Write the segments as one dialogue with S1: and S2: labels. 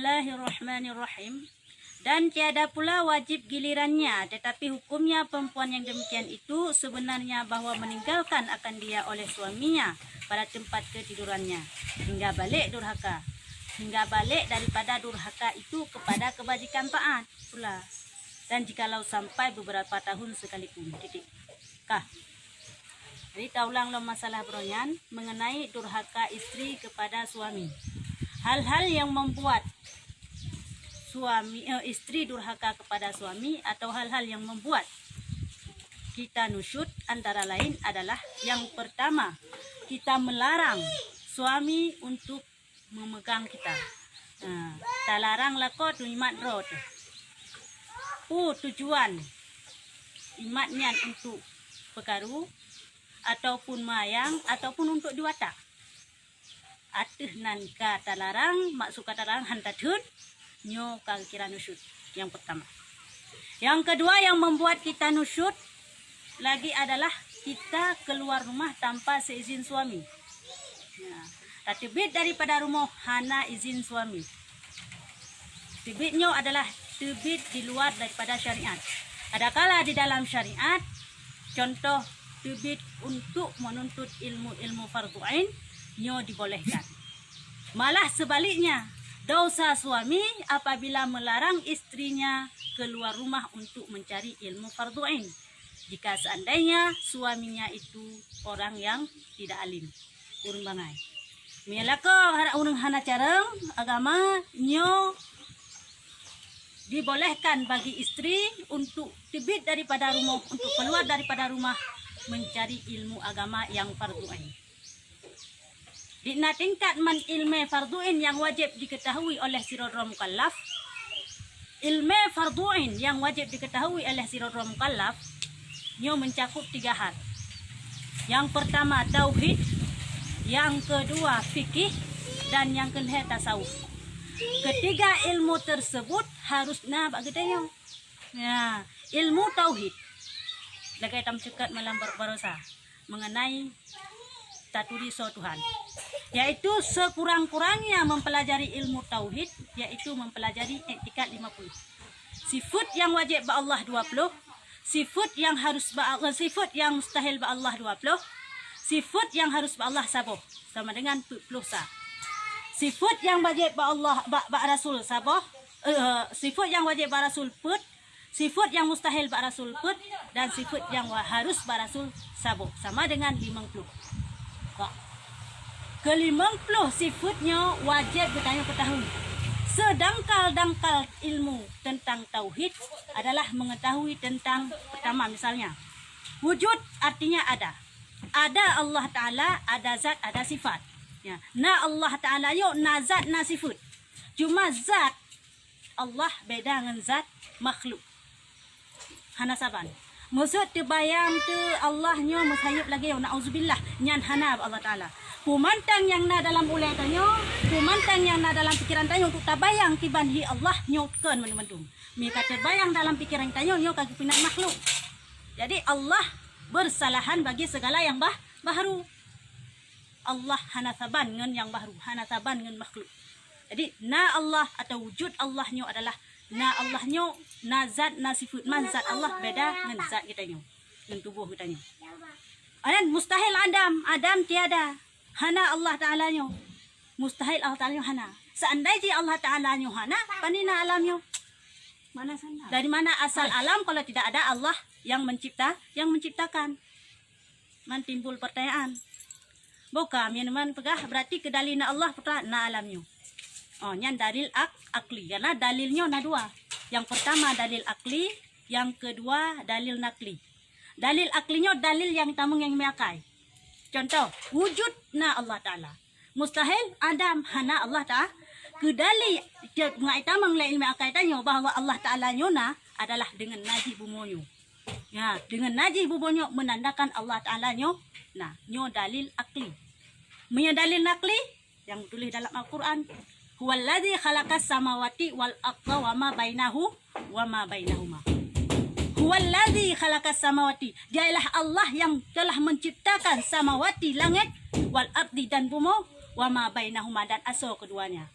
S1: Bismillahirrahmanirrahim. Dan tiada pula wajib gilirannya, tetapi hukumnya perempuan yang demikian itu sebenarnya bahwa meninggalkan akan dia oleh suaminya pada tempat ketidurannya hingga balik durhaka. Hingga balik daripada durhaka itu kepada kebajikan taat pula. Dan jikalau sampai beberapa tahun sekalipun. Titik. Kah. Jadi kita ulang masalah bronyan mengenai durhaka istri kepada suami. Hal-hal yang membuat istri durhaka kepada suami atau hal-hal yang membuat kita nusyud antara lain adalah yang pertama, kita melarang suami untuk memegang kita. Ta larang lako tu imat rod. Tujuan imatnya untuk pekaru ataupun mayang ataupun untuk diwatak. Atih nan kata larang, maksud kata larang hantatun nyo kira nusyud. Yang pertama. Yang kedua yang membuat kita nusyud lagi adalah kita keluar rumah tanpa seizin suami. Tebit daripada rumah hana izin suami. Tebitnya adalah tebit di luar daripada syariat. Adakala di dalam syariat, contoh tebit untuk menuntut ilmu fardhu ain nyo dibolehkan. Malah sebaliknya, dosa suami apabila melarang istrinya keluar rumah untuk mencari ilmu fardhu ain. Jika seandainya suaminya itu orang yang tidak alim, urang bangai. Mialako urang hana careng agama nyo dibolehkan bagi istri untuk tebit daripada rumah, untuk keluar daripada rumah mencari ilmu agama yang fardhu ain. Di tingkat man ilmu fardhu ain yang wajib diketahui oleh sirara mukallaf, ilmu fardhu ain yang wajib diketahui oleh sirara mukallaf nyo mencakup 3 hal. Yang pertama tauhid, yang kedua fikih, dan yang ketiga tasawuf. Ketiga ilmu tersebut harus bagedanya. Ya, ilmu tauhid. Lagi tam cekat malam barosa mengenai taturi so Tuhan. Yaitu sekurang-kurangnya mempelajari ilmu tauhid, yaitu mempelajari etikat 50. Sifat yang wajib ba Allah 20, sifat yang harus sifat yang mustahil ba Allah 20, sifat yang harus ba Allah saboh sama dengan 40 sah. Sifat yang wajib ba Allah ba Rasul saboh, sifat yang wajib ba Rasul put, sifat yang mustahil ba Rasul put, dan sifat yang harus ba Rasul saboh sama dengan 50. Ke-50 sifatnya wajib bertanya ketahui. Sedangkal-dangkal ilmu tentang tauhid adalah mengetahui tentang pertama misalnya wujud artinya ada. Ada Allah Ta'ala, ada zat, ada sifat. Ya. Na Allah Ta'ala yo na zat, na sifat. Cuma zat Allah beda dengan zat makhluk. Hana saban. Maksud terbayang tu Allahnya mushayib lagi yo na'udzubillah nyan hana Allah Ta'ala. Pemantang yang na dalam ulai tanyo, pemantang yang na dalam pikiran tanyo untuk tabayang tibanhi Allah nyotkan menumandum. Mereka terbayang dalam pikiran tanyo nyo kaki pinang makhluk. Jadi Allah bersalahan bagi segala yang baharu. Allah hana saban ngan yang baharu, hana saban ngan makhluk. Jadi na Allah atau wujud Allah nyo adalah na Allah nyo, na zat, na sifat. Man zat Allah beda ngan zat kita nyo, ngan tubuh kita nyo. Adan mustahil Adam tiada. Hana Allah Ta'ala nyo. Mustahil Allah Ta'ala nyo hana. Seandainya Allah Ta'ala nyo hana, panina alam nyo? Mana sana? Dari mana asal alam kalau tidak ada Allah yang menciptakan? Man timbul pertanyaan. Bukan, minuman pegah berarti kedalina Allah putra na alam nyo. Oh, nyan dalil akli. Karena dalilnya na dua. Yang pertama dalil akli, yang kedua dalil nakli. Dalil aklinya dalil yang tamung yang meakai. Contoh, wujud na Allah Ta'ala. Mustahil Adam hana Allah Ta'ala. Kedali mengaita menglai ilmu akaitannya bahwa Allah Ta'ala nyona adalah dengan najib bumonyo. Ya, dengan najib bumonyo menandakan Allah Ta'ala nyo. Nah, nyo dalil akli. Punya dalil nakli yang tulis dalam Al-Quran. Huwaladzi khalaqas samawati wal arda wa ma bainahuma. Huwaladzi khalaqas samawati. Dialah Allah yang telah menciptakan samawati langit wal ardi dan bumi wa ma bainahuma dan asal keduanya.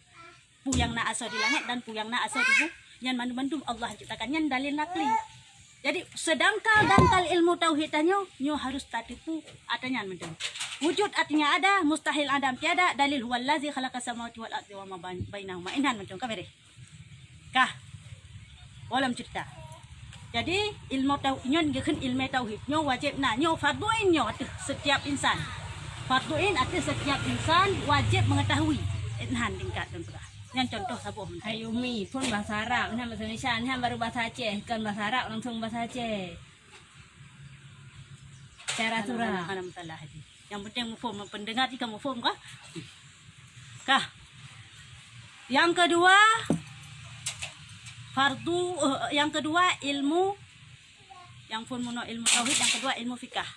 S1: pu yang nak asal di langit dan pu yang nak asal di bumi. Yang mandu-mandu Allah ciptakan yang dalil nakli. Jadi sedangkal ilmu tauhid tanyo nyo harus tak tipu atanya mendem. Wujud artinya ada, mustahil adam tiada, dalil huwallazi khalaqas samawati wal ardi wa ma bainahuma inhan mendem kamere. Kah? Walam cerita. Jadi ilmu tauhid nyo ngeun ilmu tauhid nyo wajib na nyo farduin nyo setiap insan. Farduin artinya setiap insan wajib mengetahui inhan tingkat dan berah. Yang contoh sabuh
S2: Hayumi pun bahasa Arab, nah bahasa Indonesia, nah baru bahasa Aceh, kan bahasa Arab langsung bahasa Aceh. Cara surah.
S1: Yang penting mufhum, pendengar jika mufhum kah? Kah? Yang kedua yang kedua ilmu yang pun mono ilmu tauhid, yang kedua ilmu fikah.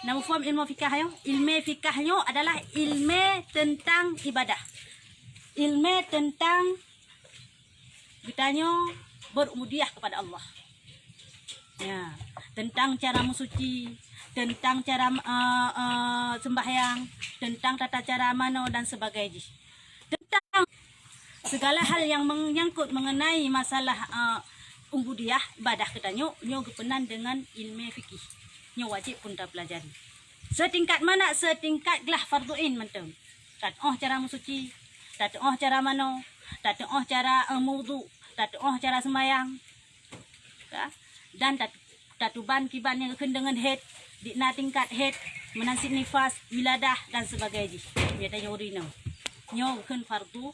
S1: Nah, mufhum ilmu fikah yo, ilmu fikahnya adalah ilmu tentang ibadah. Ilmu tentang kitanya berubudiyah kepada Allah. Ya, tentang cara mensuci, tentang cara sembahyang, tentang tata cara mano dan sebagainya. Tentang segala hal yang menyangkut mengenai masalah ubudiyah ibadah kitanya nyo gepenan dengan ilmu fikih. Nyo wajib pun dah pelajari. Setingkat mana setingkat gelah farduin mentem. Tatoh cara mensuci, tatoh cara mano, tatoh cara wudu, tatoh cara sembahyang. Dan tatuban kiban yang dengan head, dina tingkat head, menasib nifas, wiladah dan sebagainya. Biadanya urina. Nyo kan fardu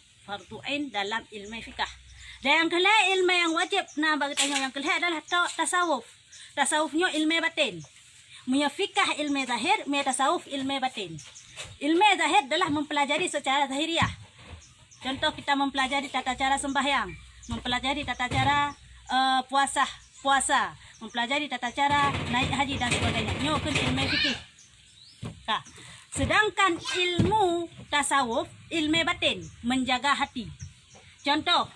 S1: ain dalam ilmu fikah. Dan yang kelima ilmu yang wajib nah bagi tanya yang kelima adalah tasawuf. Tasawufnya ilmu batin. Punya fikah ilmu zahir, punya tasawuf ilmu batin. Ilmu zahir adalah mempelajari secara zahiriah. Contoh kita mempelajari tata cara sembahyang, mempelajari tata cara puasa, mempelajari tata cara naik haji dan sebagainya. Nyo kan ilmu fikih. Nah, sedangkan ilmu tasawuf, ilmu batin, menjaga hati. Contoh,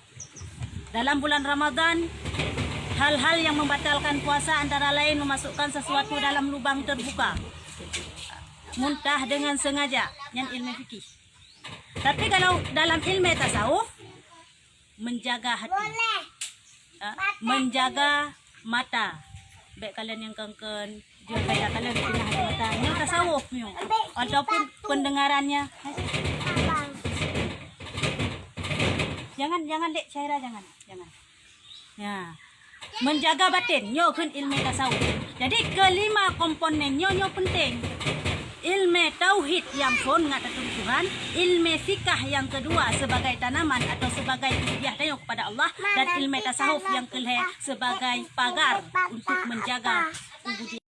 S1: dalam bulan Ramadan, hal-hal yang membatalkan puasa antara lain memasukkan sesuatu dalam lubang terbuka, muntah dengan sengaja, yang ilmu fikih. Tapi kalau dalam ilmu tasawuf, menjaga hati, menjaga mata. Baik kalian yang kengken, juga kayak kalian punya hati mata, ini tasawuf nyo. Ataupun pendengarannya. Jangan dek Syaira, jangan. Ya. Menjaga batin, nyo kan ilmu tasawuf. Jadi kelima komponen nyo penting. Ilmu tauhid yang pun ngata Tuhan, ilmu fikah yang kedua sebagai tanaman atau sebagai ubudiyah tayo kepada Allah, dan ilmu tasawuf yang kelima sebagai pagar untuk menjaga ubudiyah.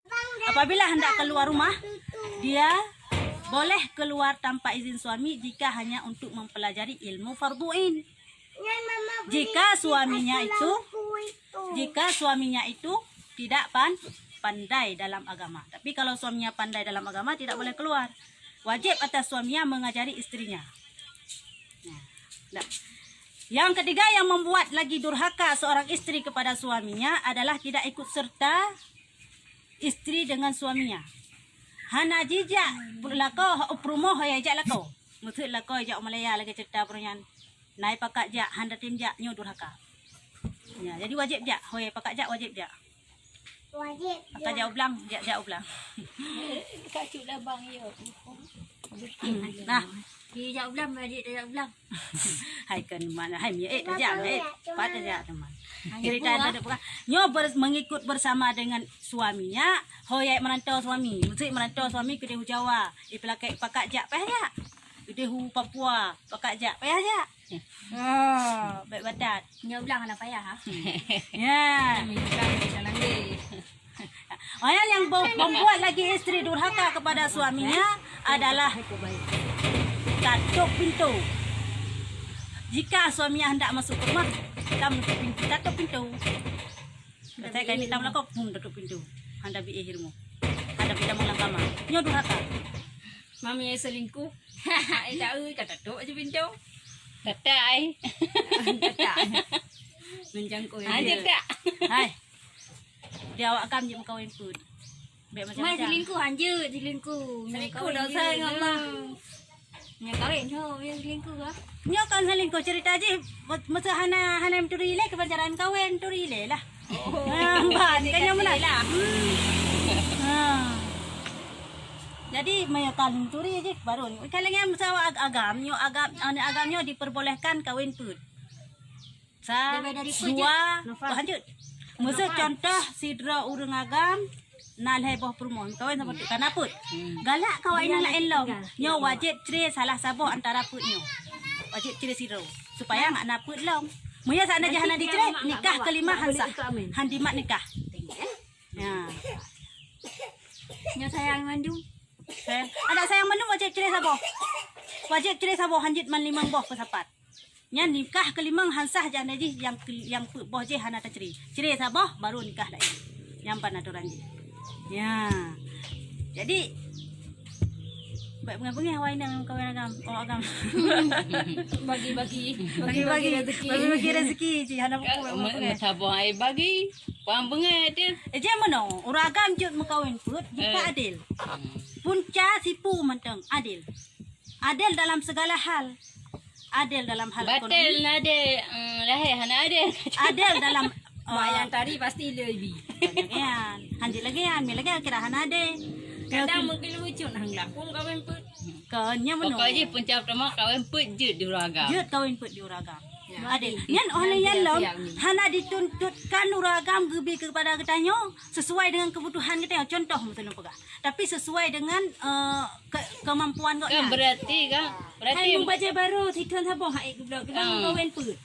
S1: Apabila hendak keluar rumah, dia boleh keluar tanpa izin suami jika hanya untuk mempelajari ilmu farduin. Jika suaminya itu tidak pandai dalam agama. Tapi kalau suaminya pandai dalam agama, tidak boleh keluar. Wajib atas suaminya mengajari istrinya. Nah. Yang ketiga yang membuat lagi durhaka seorang istri kepada suaminya adalah tidak ikut serta istri dengan suaminya. Hana jijak lako promo hoya jak lako. Mutul lako jak Malaya lagi cerita perunyan. Naik pakak jak handa tim jak nyo durhaka. Ya, jadi wajib jak hoya pakak jak wajib jak.
S3: Wajib.
S1: Pakak jak ublang, jak ublang.
S2: Kacuk dah bang yo.
S1: Nah,
S2: Dia jak ulang, adik dia jak ulang.
S1: hai kan mana hai mi jak pada jak teman. Cerita ada bukan. Nyo mengikut bersama dengan suaminya, hoya merantau suami, mesti merantau suami ke Dehu Jawa. Ipelakai pakak jak payah jak. Dehu Papua, pakak jak payah jak. Oh, baik badat.
S2: Dia ulang anak payah ha.
S1: Ya. Orang yang membuat lagi istri durhaka kepada suaminya adalah tatuk pintu. Jika suaminya hendak masuk ke rumah, kita menutup pintu, tatuk pintu. Saya kaya minta melakop, tutup pintu. Anda bi ihirmu. Anda tidak mengulang kamar. Nyo durhaka.
S2: Mami yang selingkuh. Tahu kata tutup aja pintu.
S3: Tatai.
S2: Menjangkau
S3: Aja
S2: dia.
S3: tak.
S1: Hai. Dia awak kam je kawin pun. Baik
S2: Mai
S1: macam-macam.
S2: selingkuh anjir, selingkuh.
S1: Selingkuh dosa dengan Allah.
S2: Yang kahwin tu yang selingkuh ke?
S1: Nyo kan selingkuh cerita je masa hana menturi le kepancaran kahwin turi le lah. Ban kanya mana lah. Ha. Jadi maya kalung turi je baru ni. Kalau yang masa agamnya diperbolehkan kahwin put.
S2: Dari
S1: Dua lanjut. Masa contoh sidra urang agam nalai boh permohon kawan sama tu kana put. Galak kawan yang lain long. Nyo wajib cerai salah saboh antara put nyo. Wajib cerai sidra supaya ngak naput long. Muya sana jahana dicerai nikah kelima hansah. Handimat nikah. Ya.
S2: Nyo sayang mandu.
S1: Anak sayang manu wajib cerai saboh. Wajib cerai saboh hanjit man limang boh pesapat. Nya nikah kelimang hansah jahana ji yang boh je hana ta cerai. Cerai saboh baru nikah lain. Yang pan aturan je. Ya. Jadi baik bengi hawain dengan kawan agam, agam.
S2: Bagi-bagi
S1: rezeki je hana
S3: Sabah ai bagi. Pang bengat dia.
S1: Je mano, uragam jut mekawin put jika adil. Punca sipu menteng adil. Adil dalam segala hal. Adil dalam hal
S3: Batal
S1: ekonomi.
S3: ada lahir hana ada.
S1: Adil dalam
S2: Mayang tadi pasti lebih.
S1: lagian. Hanjit lagian, mi lagian kira hana ade.
S2: Kadang mungkin lucu nang lakung kahwin put.
S1: Kenya mano.
S3: Pokoknya punca pertama kahwin put je di uragam.
S1: Jut kawin put di uragam. Adil. Nyan oleh yang lom hana dituntutkan uragam gebi kepada ketanyo sesuai dengan kebutuhan kita. Contoh misalnya pegah. Tapi sesuai dengan kemampuan kau.
S3: Kan berarti
S2: Hai membaca baru tikon sabong hai blog kahwin put.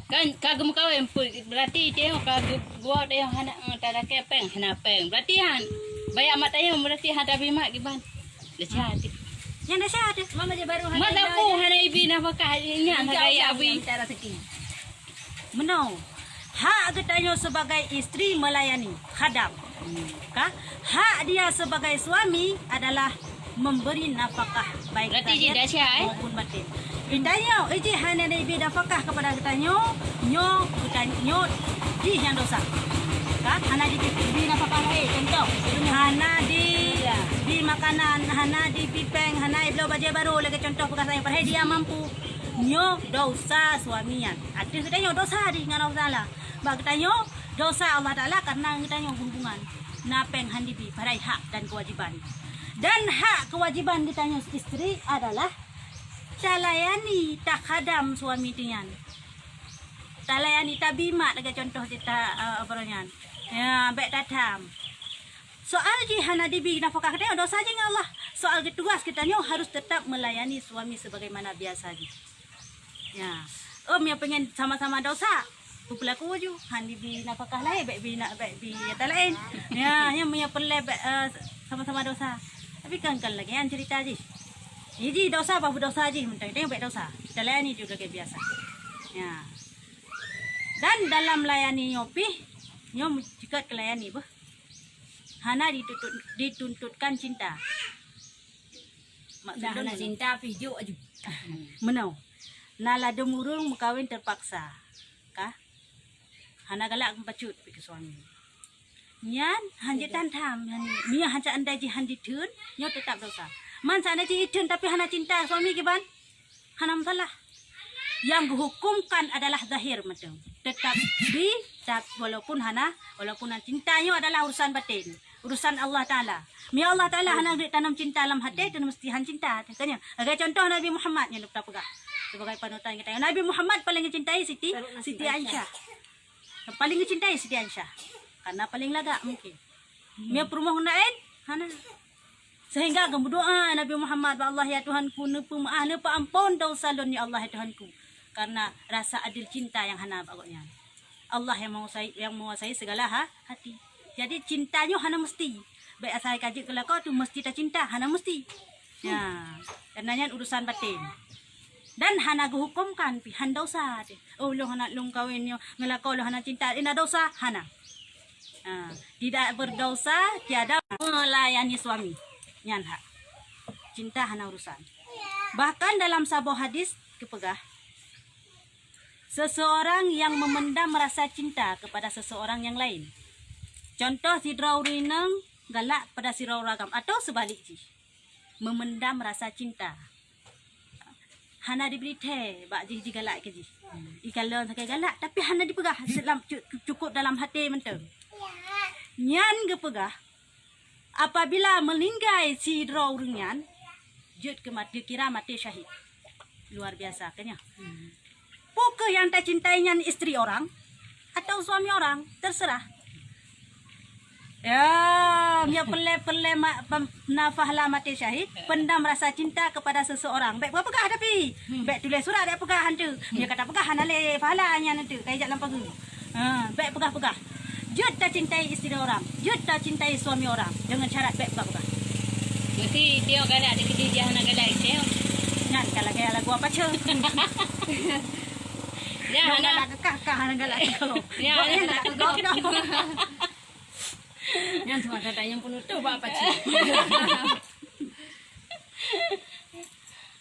S3: kan kagum kahwin put berarti dia kagum gua dia hana tada kepeng hana peng. Berarti han bayar mat ayah berarti hada bimak giban. Lecah.
S1: Yang dah ada.
S2: Mama je baru
S3: Mak tak pu hana ibi nafkah nya hana raya abi.
S2: cara rezeki.
S1: Menau. Hak ketanyo sebagai istri melayani khadam. Kah? Hak dia sebagai suami adalah memberi nafkah baik
S3: Berarti dia dah syah,
S1: maupun batin. Intanyo, iji hana ibi nafkah kepada ketanyo, ketanyo di yang dosa. Kah? Hana di nafkah lain. Contoh, hana di makanan, hana di pipeng, hana iblo baja baru lagi contoh perkara yang perhai dia mampu. Nyo dosa suaminya. Arti kita nyo dosa di dengan Allah Taala. Bagi kita nyo dosa Allah Taala karena kita nyo hubungan napeng handibi pada hak dan kewajiban. Dan hak kewajiban kita nyo istri adalah talayani tak khadam suami tian. Talayani tabima lagi contoh kita apa ya baik datam. Soal jihana dibi nafkah kita dosa je dengan Allah. Soal tugas kita nyo harus tetap melayani suami sebagaimana biasa je. Ya. Yang pengen sama-sama dosa. Pelaku ju handi bi nafkah lain baik bi kata lain. Ya, yang punya perle sama-sama dosa. Tapi kan lagi yang cerita je. Ini dosa apa dosa je mentang tengok baik dosa. Kita layani juga kayak biasa. Ya. Dan dalam layani nyopi, nyom juga kelayani bah. Hana dituntutkan cinta.
S2: Dah nak cinta video aja.
S1: Menau. Nala demurung mekawin terpaksa. Kah? Hana galak mempacut ke suami. Nyan hanjit tantam. Mia hanca andai ji handi tun, nyo tetap dosa. Man sana ji tun tapi hana cinta suami kiban. Hana masalah. Yang dihukumkan adalah zahir macam. Tetap walaupun cintanya adalah urusan batin. Urusan Allah Ta'ala. Mia Allah Ta'ala hana tanam cinta dalam hati dan mesti han cinta. Tanya. Agar contoh Nabi Muhammad yang lepas pegah. Sebagai panutan kita. Nabi Muhammad paling mencintai Siti Aisyah. Paling mencintai Siti Aisyah. Karena paling lagak mungkin. Mia permohon lain, hana. Sehingga kamu berdoa Nabi Muhammad, Allah ya Tuhanku, nepa maaf, nepa ampun dosa lon ya Allah ya Tuhanku. Karena rasa adil cinta yang hana bagusnya. Allah yang menguasai segala hati. Jadi cintanya hana mesti. Baik asal kaji kelakau tu mesti tak cinta, hana mesti. Ya, karena urusan batin. Dan hana hukumkan pihan dosa. Oh lo hana lung kawin yo ngelakau lo hana cinta ina dosa hana. Tidak berdosa tiada melayani suami. Nyan hak. Cinta hana urusan. Bahkan dalam sebuah hadis kepegah seseorang yang memendam rasa cinta kepada seseorang yang lain. Contoh si drawrineng galak pada si rawragam atau sebalik memendam rasa cinta hana diberi teh bak ji galak ke ji. Kalau sakai galak tapi hana dipegah dalam cukup dalam hati menteu. Nyan ge pegah apabila meninggal si draw renyan jut ke mati kira mati syahid. Luar biasa kan ya. Pokok yang tak cintainya istri orang atau suami orang terserah. Ya, dia pele nafahlah mati syahid, pendam rasa cinta kepada seseorang. Baik berapa kah tapi? Baik tulis surat dia pegah hantu. Dia kata pegah hanale pahalanya nanti kayak jalan pagu. Baik pegah. Jut tak cintai istri orang, jut tak cintai suami orang dengan syarat baik pegah.
S3: Mesti dia galak ada kerja dia nak galak dia.
S1: Nyan kalau kayak lagu apa ce?
S3: Dia
S1: Hana
S3: anak
S1: kakak hana galak kalau.
S3: Ya,
S1: Boleh nak gok dah.
S2: Yang cuma kata yang penuh tu apa cik.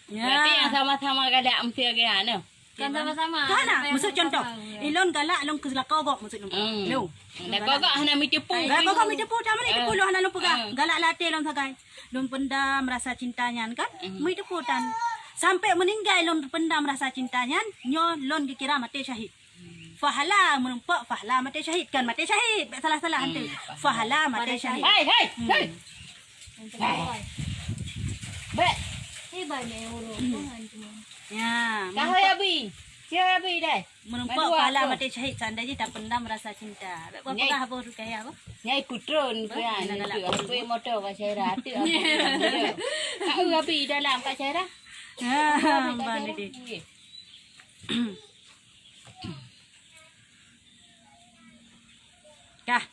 S3: berarti yang sama-sama galak mesti agak anu.
S2: Kan sama-sama.
S1: Kana, maksud contoh. Ilon galak long keselakau gok maksud long. Lo.
S3: Dah kagak hana mi tipu.
S1: Gak kok mi depu taman ni depu lo hana lo pegah. Galak latih long sagai. Long pendam rasa cintanya kan? Mi depu tan. Sampai meninggal lon pendam rasa cintanya, nyo lon dikira mati syahid. Fahala menumpak fahala mati syahid kan mati syahid. Salah-salah hantu. Fahala mati syahid.
S3: Hai. Baik.
S2: Banyak urut.
S1: Ya,
S3: Kau ya bi. Siapa bi dah?
S1: menumpak
S3: Madu
S1: fahala
S3: apa?
S1: mati syahid seandainya tak pendam rasa cinta. Apa
S3: Nyai.
S1: pegah apa kaya apa?
S3: Nyai putron kan. Aku motor Pak Syairah tu. Kau ya bi dalam Pak Syairah?
S1: Bani dik. Kah.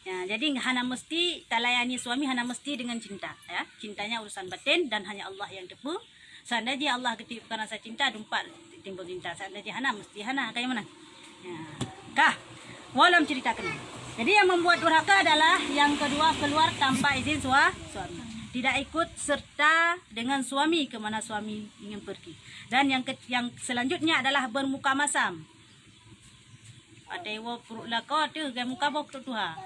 S1: Ya, jadi hana mesti talayani suami hana mesti dengan cinta, ya. Cintanya urusan batin dan hanya Allah yang tepu. Seandainya Allah ketipkan rasa cinta dumpat timbul cinta. Seandainya hana mesti hana kayak mana? Ya. Kah. Walam ceritakan. Jadi yang membuat durhaka adalah yang kedua keluar tanpa izin suami. Tidak ikut serta dengan suami ke mana suami ingin pergi. Dan yang selanjutnya adalah bermuka masam. Ada yang perut laka tu gaya muka bok tu ha.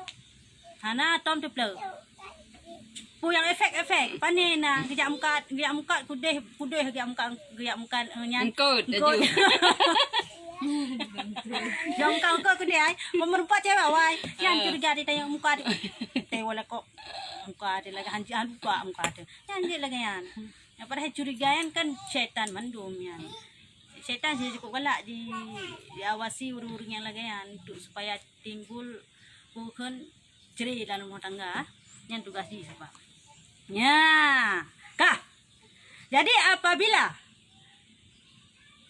S1: Hana tom tu pleu. Pu yang efek panen na gejak muka kudeh gejak muka nyan.
S3: Engkau dah
S1: Yang kau kudeh ai memerempat cewek wai. Yang curiga dia tanya muka dia. Tewa lako muka dia lagi hanjian buka muka dia. Yang dia lagi yan. Yang padahal curigaan kan syaitan mandum yan. Syaitan saya cukup galak diawasi urung-urung yang lagi yan untuk supaya timbul bukan cerai dalam rumah tangga yang tugas di sebab. Ya, kah. Jadi apabila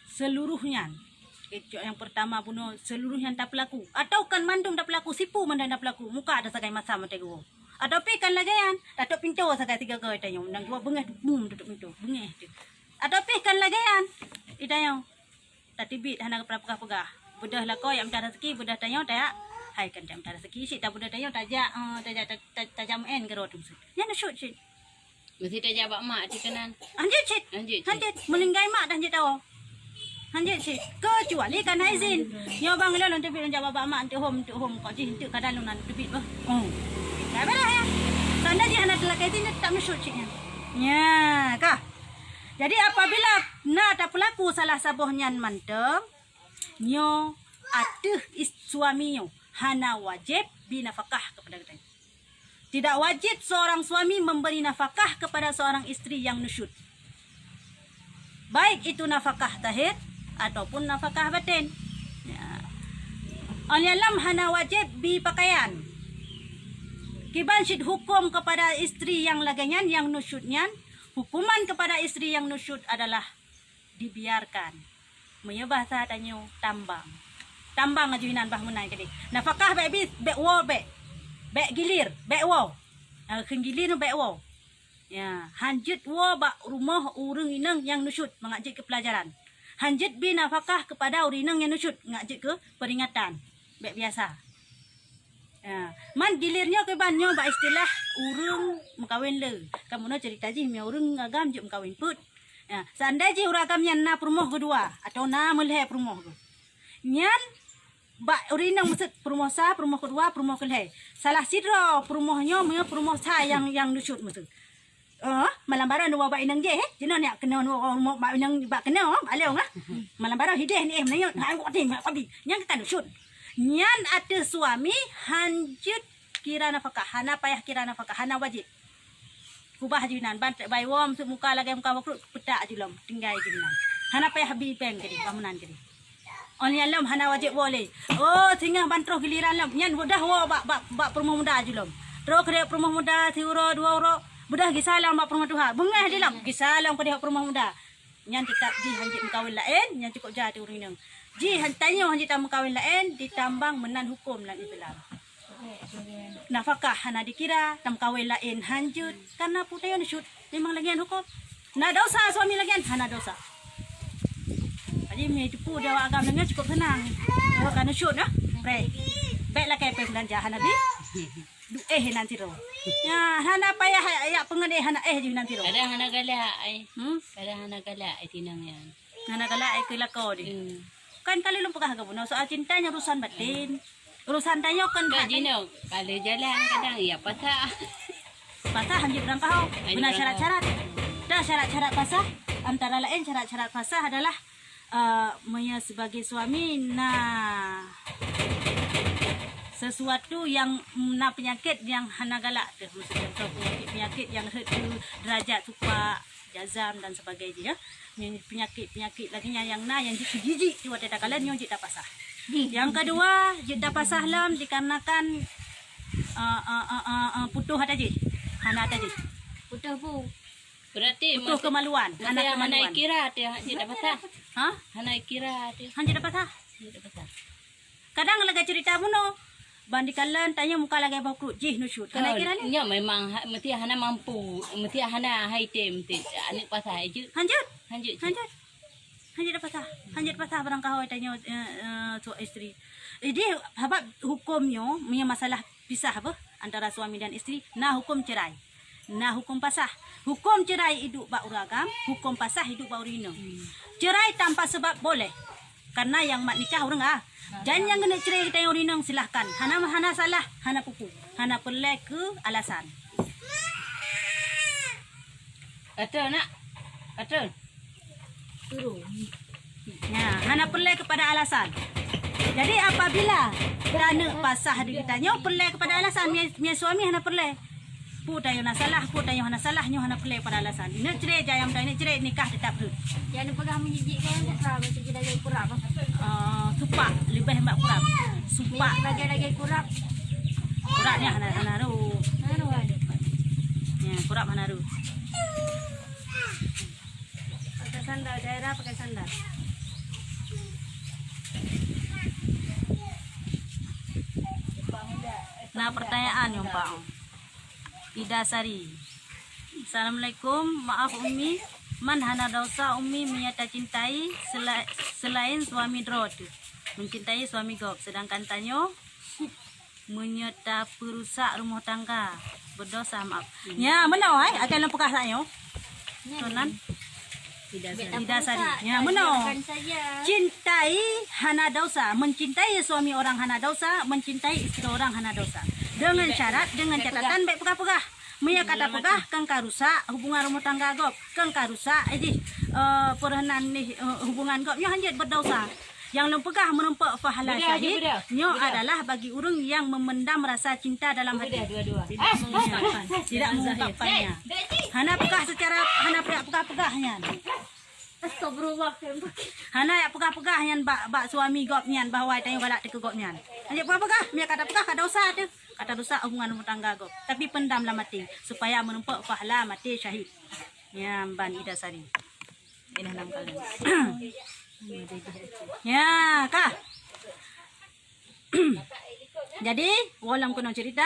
S1: seluruhnya yang pertama bunuh seluruhnya tak pelaku atau kan mandum tak pelaku sipu mandam tak pelaku muka ada sagai masa mate go. Atau pi kan lagi yan datuk pintu sagai tiga go itayo nang dua bengeh bum tutup pintu bengeh. Atau pi kan lagi yan itayo tatibit hana pegah-pegah. Budah lah ko yang minta rezeki budah tayo tak hai kan minta rezeki si tak budah tayo tajak tajam en gerot tu. Yang nak shoot shit.
S3: mesti tak jawab mak di kanan.
S1: Anjir shit. Anjir meninggal mak dah anjir tahu. Anjir shit. Kecuali kan izin. Nyo bang lo nanti bilang jawab mak untuk home kau ji untuk kadang lu nanti bit bah. Tak belah ya. Tanda ji anak lelaki ini tak shoot shitnya. Ya, kah. Jadi apabila nak tak pelaku salah sabuhnya manteng, nyo atuh suaminya hana wajib binafkah kepada kita. Tidak wajib seorang suami memberi nafkah kepada seorang istri yang nusyud. Baik itu nafkah zahir ataupun nafkah batin. Ya. Al-yalam hana wajib bi pakaian. Kiban syid hukum kepada istri yang laganyan yang nusyudnya. Hukuman kepada istri yang nusyud adalah dibiarkan. Menyebah sahatanyo tambang. Tambang ajuinan bah menai kadi. Nafkah bek wo bek gilir, bek wo. Ken gilir bek wo. Ya, hanjut wo bak rumah urang inang yang nusyud mengajak ke pelajaran. Hanjut bi nafkah kepada urinang yang nusyud ngajak ke peringatan. Bek biasa. Ya, man gilirnya ke banyo ba istilah urang mengkawin le. Kamu nak cerita ji mi urang agam je mengkawin put. Ya, seandainya urang agamnya na perumah kedua atau na meleh perumah tu. Nyan ba urinang maksud perumah sa, perumah kedua, perumah keleh. Salah sidra perumahnya me perumah sa yang nusyud maksud. malam bara nu ba inang je jena nak kena nu ba inang ba kena along lah malam bara hideh ni menang hang ko ting abi nyang kita nu shoot nyan ada suami hanjut kira nafkah hana payah kira nafkah hana wajib kubah jinan ban bai wom muka lagi muka wakrut pedak julom tinggal jinan hana payah bi peng kedi pamunan kedi oni alam hana wajib boleh tinggal bantroh giliran lam nyan budah wo bak perumah muda julom tro kre perumah muda tiuro dua uro budah gisalam bak perumah tuha bengah dilam gisalam kedi perumah muda nyan tetap di hanjit mukawin lain nyan cukup jadi urinang ji hantanya hanjit mukawin lain ditambang menan hukum lan Islam nafkah hana dikira tam kawin lain hanjut karena putayon shoot memang lagian hukum na dosa suami lagian hana dosa jadi me tipu dia agam dengan cukup senang karena shoot nah pre baiklah kayak belanja hana di nanti ro ya hana payah ya pengade hana nanti ro
S3: Ada hana galak ai. Ada hana galak ai tinang yan.
S1: hana kala ay kilako di kan kali lu pegah gabuna soal cintanya urusan batin urusan tayo kan
S3: Kak Jino, kalau jalan kadang ya pasah.
S1: pasah hanjit orang kau benar syarat-syarat dah syarat-syarat pasah antara lain syarat-syarat pasah adalah Maya sebagai suami sesuatu yang penyakit yang hana galak tu maksudnya penyakit yang hurt derajat tupa jazam dan sebagainya penyakit lagi yang jijik tu ada kalian yang jita pasah. Yang kedua, jeda pasah lam dikarenakan putuh ada je. Hana ada je.
S2: Putuh bu.
S3: Berarti
S1: Putuh kemaluan, anak
S3: hana
S1: kemaluan.
S3: kira dia tidak pasah.
S1: Ha?
S3: Hana kira dia
S1: Han jeda pasah.
S3: tidak pasah.
S1: Kadang laga cerita buno. Bandikalan tanya muka lagi bawa jih nu shoot. Kana kira ni?
S3: Ya memang mesti hana mampu, mesti hana item mesti anak pasah je.
S1: Hanjut.
S3: Hanjut.
S1: Hanjut pasah barang kau tanya tu isteri. Jadi habab hukumnya punya masalah pisah apa antara suami dan isteri, hukum cerai. Hukum pasah. Hukum cerai hidup bak uragam, hukum pasah hidup bak urino. Cerai tanpa sebab boleh. Karena yang mak nikah orang dan yang kena cerai kita yang urino silahkan. Hana salah, hana pupu. Hana perlu ke alasan.
S3: Betul nak? Betul.
S1: Hana perlu kepada alasan. Jadi apabila kerana pasah ditanya perlu kepada alasan, mia suami hana perlu. Pu tayo na salah, nyo hana perlu kepada alasan. Ini cerai jayam dah, ini cerai nikah tetap tu.
S2: Yang pegang menjijikkan kurang macam kita jadi kurang.
S1: Supak lebih mak kurang. Supak
S2: Lagi kurang.
S1: kurangnya hana ru.
S2: Anu ada.
S1: Ya, kurang hana ru.
S2: Pakai sandal daerah pakai sandal.
S1: Nah, pertanyaan yang Pak didasari. Assalamualaikum, maaf Umi, man hana dosa Umi menyata cintai selain suami drot, mencintai suami gop, sedangkan Tanyo menyata perusak rumah tangga, berdosa maaf. Ya, mana akan lempukah Tanyo? Tunan didasari. Ya, mana? Cintai hana dosa, mencintai suami orang hana dosa, mencintai istri orang hana dosa. Dengan syarat, dengan catatan baik pegah-pegah. Mia kata pegah kang karusak hubungan rumah tangga gop, kang karusak perhenan ni hubungan gop nyo hanjit berdosa. Yang lempegah menempak pahala syahid nyo adalah bagi urang yang memendam rasa cinta dalam hati. Tidak mengungkapkannya. Hana pegah secara hana pegah-pegahnya.
S2: Astagfirullah.
S1: Hana ya pegah-pegah nyan bak suami gop nyan bahwa tanya galak te gop nyan. Hanya pegah-pegah, mia kata pegah kada dosa tu. Kata dosa hubungan rumah tangga gop. Tapi pendamlah mati supaya menempak pahala mati syahid. Ya ban idasari. Ini 6 kali. Ya, kah? Jadi, walam kuno cerita,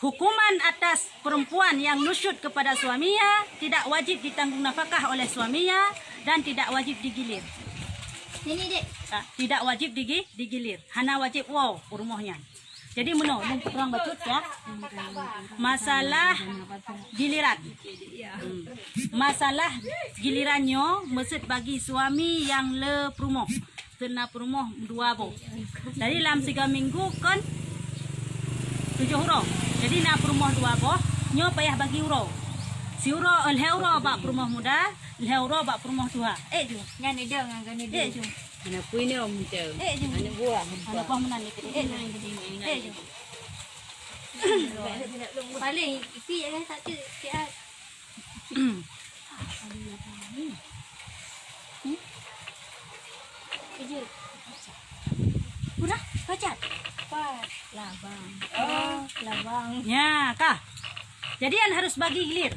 S1: hukuman atas perempuan yang nusyud kepada suaminya tidak wajib ditanggung nafkah oleh suaminya dan tidak wajib digilir.
S2: Sini dek.
S1: Tidak wajib digilir. Hana wajib rumahnya. Jadi terang bacut ya. Masalah giliran. Masalah gilirannya maksud bagi suami yang le perumah. Kena perumah 2 boh. Jadi dalam 3 minggu kan 7 huruf. Jadi nak perumah 2 boh, nyo payah bagi huruf. Siuro elheuro bak rumah muda, elheuro bak rumah tua. Ju.
S2: Nyan ida ngan ni
S1: Ju.
S3: Hana puini om tu.
S1: Ju.
S3: Hana buah.
S1: Ana pah menan ni. Ju.
S2: paling ipi jangan tak tu siat. Ije.
S1: Udah, baca.
S2: Labang. Oh, labang.
S1: Ya, kah. Jadi an harus bagi gilir.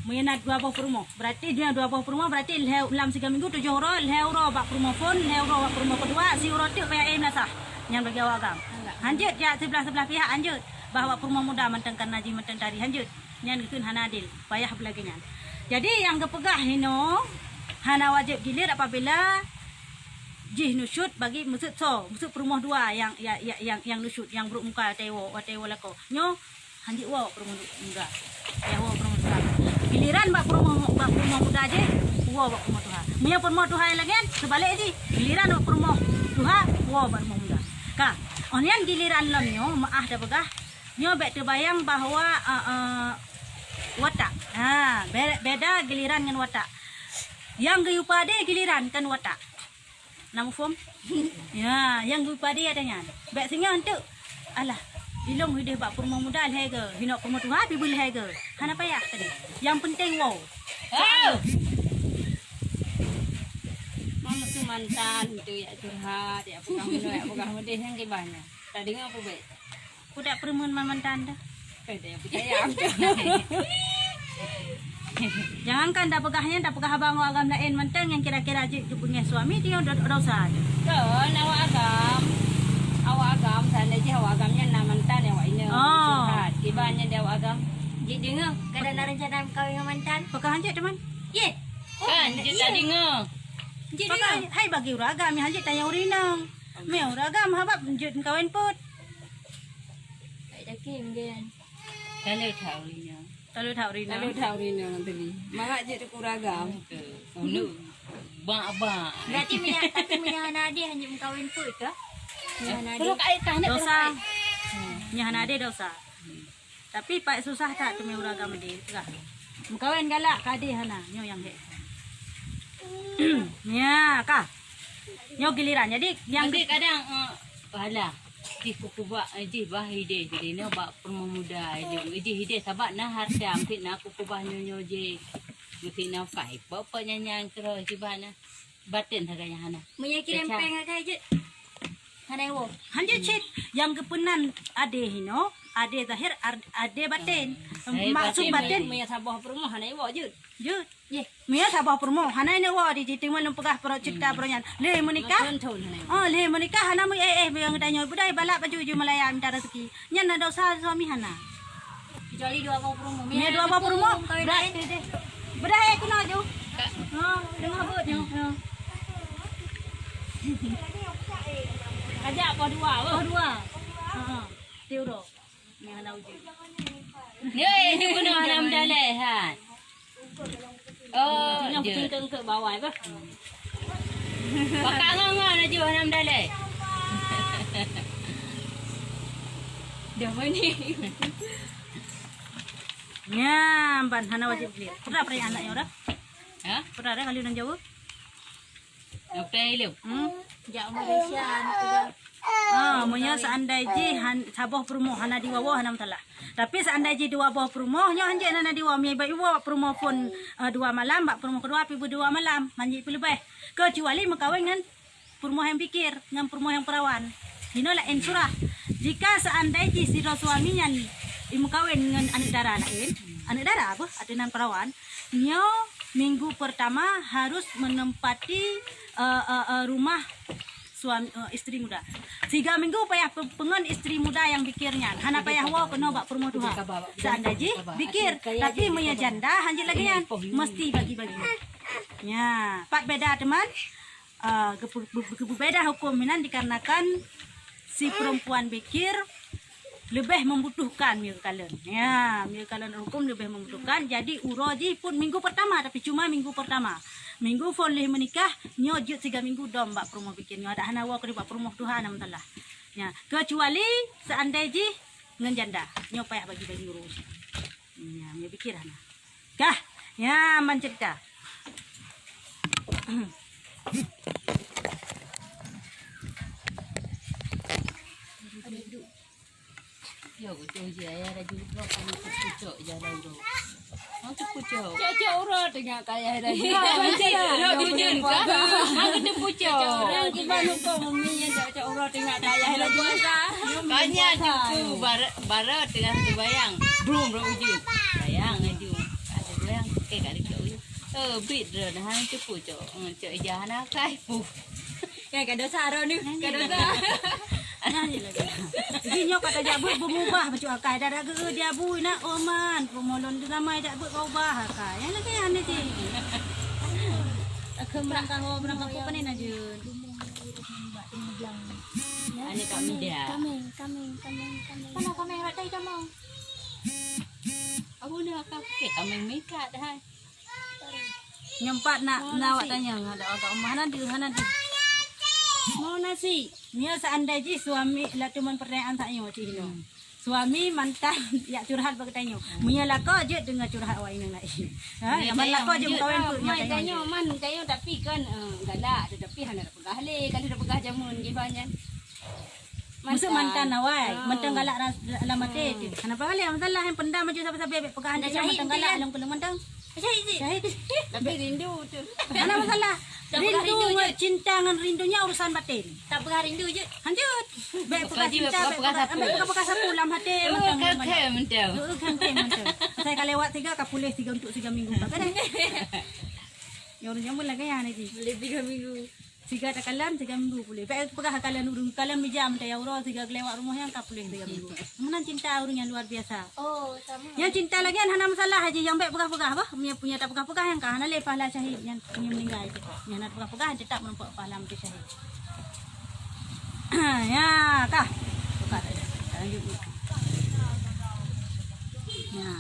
S1: Menyenat 2 buah rumah. Berarti dia 2 buah rumah berarti dalam 3 minggu 7 euro bak rumah phone, euro bak rumah kedua, si euro tu payah nasah. Yang bagi awak agam. Hanjut ya sebelah pihak hanjut. Bahawa rumah muda mentengkan naji menteng tari hanjut. Nyan keun hana adil. Payah belaginya. Jadi yang kepegah hino hana wajib gilir apabila jih nusyut bagi musut perumah dua yang nusyut yang buruk muka tewo lako nyo hanji wa perumah muda ya wa perumah dua giliran bak perumah muda je wa bak perumah tuha punya perumah tuha lagi sebalik ji giliran bak perumah tuha wa bak perumah muda ka onian giliran lam nyo maah dah begah nyo bek terbayang bahwa watak beda giliran dengan watak yang gayupade giliran kan watak. Nama form? Ya, yang gue pada adanya. Baik singa untuk alah. Ilong hidup bak perumah muda lehega. Hina perumah tuha pi bul lehega. Hana payah tadi. Yang penting wow.
S2: Mama tu mantan tu ya curhat ya pegang medeh yang gimana. Tadi ngapa baik?
S1: Kudak perumah mantan dah.
S2: Ada percaya.
S1: Jangankan dah pegahnya, dah pegah abang agam lain menteng yang kira-kira je punya suami dia dosa.
S2: Kan awak agam sana je awak agamnya nama mantan awak ini. Curhat. Kibanya dia awak agam. Jadi dengar kadang ada rencana kawin dengan mantan.
S1: Pegah hanjut teman.
S2: Ye.
S3: Kan je tadi ngah.
S1: Pegah hai bagi uragam yang hanjut tanya urinang. Me uragam habab hanjut kawin put.
S2: Baik dah kim kan.
S3: Kalau tahu ni.
S1: Talu tahu urinang.
S2: Lalu tahu ni nanti ni. Mak je tu kuragam.
S3: Unu. Ba.
S2: Berarti minyak Nadia hanya mengkawin put ke? Minyak
S3: Perlu
S2: Nadia.
S3: kait tanah
S1: Dosa. Nyahan ada dosa. Tapi pak susah tak tu uragam dia. Enggak. Mukawin galak kadi hana nyo yang he. Ya, kah. Nyo giliran. Jadi yang
S3: Nanti kadang alah. Ji kuku bak ji bah ide jadi ni bak perumah muda ji ide sabak nah harda mungkin nak kuku bah nyo je mungkin nak kai apa nyanyian terus ji bah nah batin harganya hana
S2: Minyak kirim peng agak je. Hana wo.
S1: hanje cit yang kepenan ade hino, ade zahir, ade batin. Maksud batin
S2: Minyak sabah perumah hana wo je.
S1: jut. Ye, mia sabah permo. Hana ini wa di timun pegah pro cipta pronya. Le menikah.
S2: Contoh hana.
S1: Oh, le menikah hana mu yang tanya budai balak baju ju Malaya minta rezeki. Nyan ada usaha suami hana.
S2: Kecuali 2 bawah perumah.
S1: Mia 2 bawah permo.
S2: Kawin lain.
S1: Bedai kuna ju. Ha, dengar bot ju.
S2: Kajak apa 2
S1: Oh, 2. Ha. Tiuro. Mia hana uji.
S3: ye ni guna hana mdale han oh
S2: Yang
S3: je
S2: penting ke bawah apa?
S3: bakal ngong na ju hana mdale
S2: Dah ni.
S1: Ya, ban hana wajib beli. Pernah pernah anaknya ora?
S3: ha
S1: Pernah ada kali nang jauh?
S3: apa ilmu
S2: Jak Malaysia
S1: Monya seandai je sabah perumoh hana di bawah hana talah. Tapi seandai je 2 bawah perumoh nyo hanje hana di bawah mi bai bawah perumoh pun 2 malam bak perumoh kedua pi 2 malam manji pi lebih. Kecuali mengkawin dengan perumoh yang pikir dengan perumoh yang perawan. Inolah surah. Jika seandai je si suaminya ni mengkawin dengan anak dara lain, anak dara apa? Adenan perawan, nyo minggu pertama harus menempati rumah suami istri muda. 3 minggu payah pengen istri muda yang pikirnya. Hana payah wa kena bak perumah tuha. Seandainya pikir tapi punya janda hanjit lagi yan. Mesti bagi-bagi. Ya, pak beda teman. Beda hukum minan dikarenakan si perempuan pikir lebih membutuhkan mirkalan. Ya, mirkalan hukum lebih membutuhkan. Jadi uroji pun minggu pertama tapi cuma minggu pertama. Minggu boleh menikah nyo jut 3 minggu dom bak promo bikin nyo ada hana wa ke bak promo Tuhan am talah. Ya, kecuali seandainya dengan janda nyo payah bagi-bagi urus. Ya, nyo pikir hana. Kah, ya mencerita.
S3: Yo tu je ya dah juga kalau pucuk je dah tu. Mau tu pucuk.
S2: Cek urut dengan kaya dah.
S3: Nak jujur ke? Aku tu pucuk.
S2: Orang kita lupa mami yang cek urut dengan kaya dah juga.
S3: Banyak tu barat dengan tu bayang. Belum ujung. Bayang aju. Ada bayang kat dekat. Bit dah hang tu pucuk. Cek jahana kai pu.
S2: Yang kada saro ni, kada
S1: Jadi nyok kata jabut berubah macam akai dah ke dia bui nak oman pemolon tu ramai dak buat kau ubah akai. Yang lagi ane ti. Aku berangkat apa ni najun.
S3: Ane kat media.
S2: Kami ratai kamu.
S3: Aku nak ke kami mikat dah.
S1: Nyempat nak awak tanya ada orang mana di. Mau nasi. Nya seandainya suami lah cuman pertanyaan saya macam ini. Suami mantan ya curhat bagi tanya. Munya lako je dengar curhat awak ini nak. Ha, yang lako je kawan tu
S2: Mai tanya man kayo tapi kan galak tetapi hana dak pegah le kalau dak pegah jamun gibannya.
S1: Maksud mantan awak, mantan galak dalam mati tu. Kenapa kali masalah yang pendam macam sampai-sampai pegahan dia mantan galak dalam kelung mantan. Syahid.
S2: Tapi rindu tu.
S1: Mana masalah? Rindu cinta dengan rindunya urusan batin.
S2: Tak pegah rindu je.
S1: Lanjut. Baik pegas cinta, baik pegas sapu dalam hati
S3: Kan mentau.
S1: Kan. Saya kalau lewat 3 kau pulih 3 untuk 3 minggu. Kan? Ya orang jamu lagi ya ni.
S2: Boleh 3 minggu.
S1: 3 takalan 3 minggu pulih. Baik pegas kalan urung kalan mijam teh euro 3 kelewat rumah yang kau pulih 3 minggu. Menan cinta orang yang luar biasa.
S2: Oh, sama.
S1: Yang cinta lagi hana masalah aja yang baik pegas-pegas apa? Punya tak pegas-pegas yang kan hana le pahala syahid yang punya meninggal itu. Yang nak pegas-pegas tetap mendapat pahala mati syahid. Ya, kah. Buka dah. Lanjut. Ya.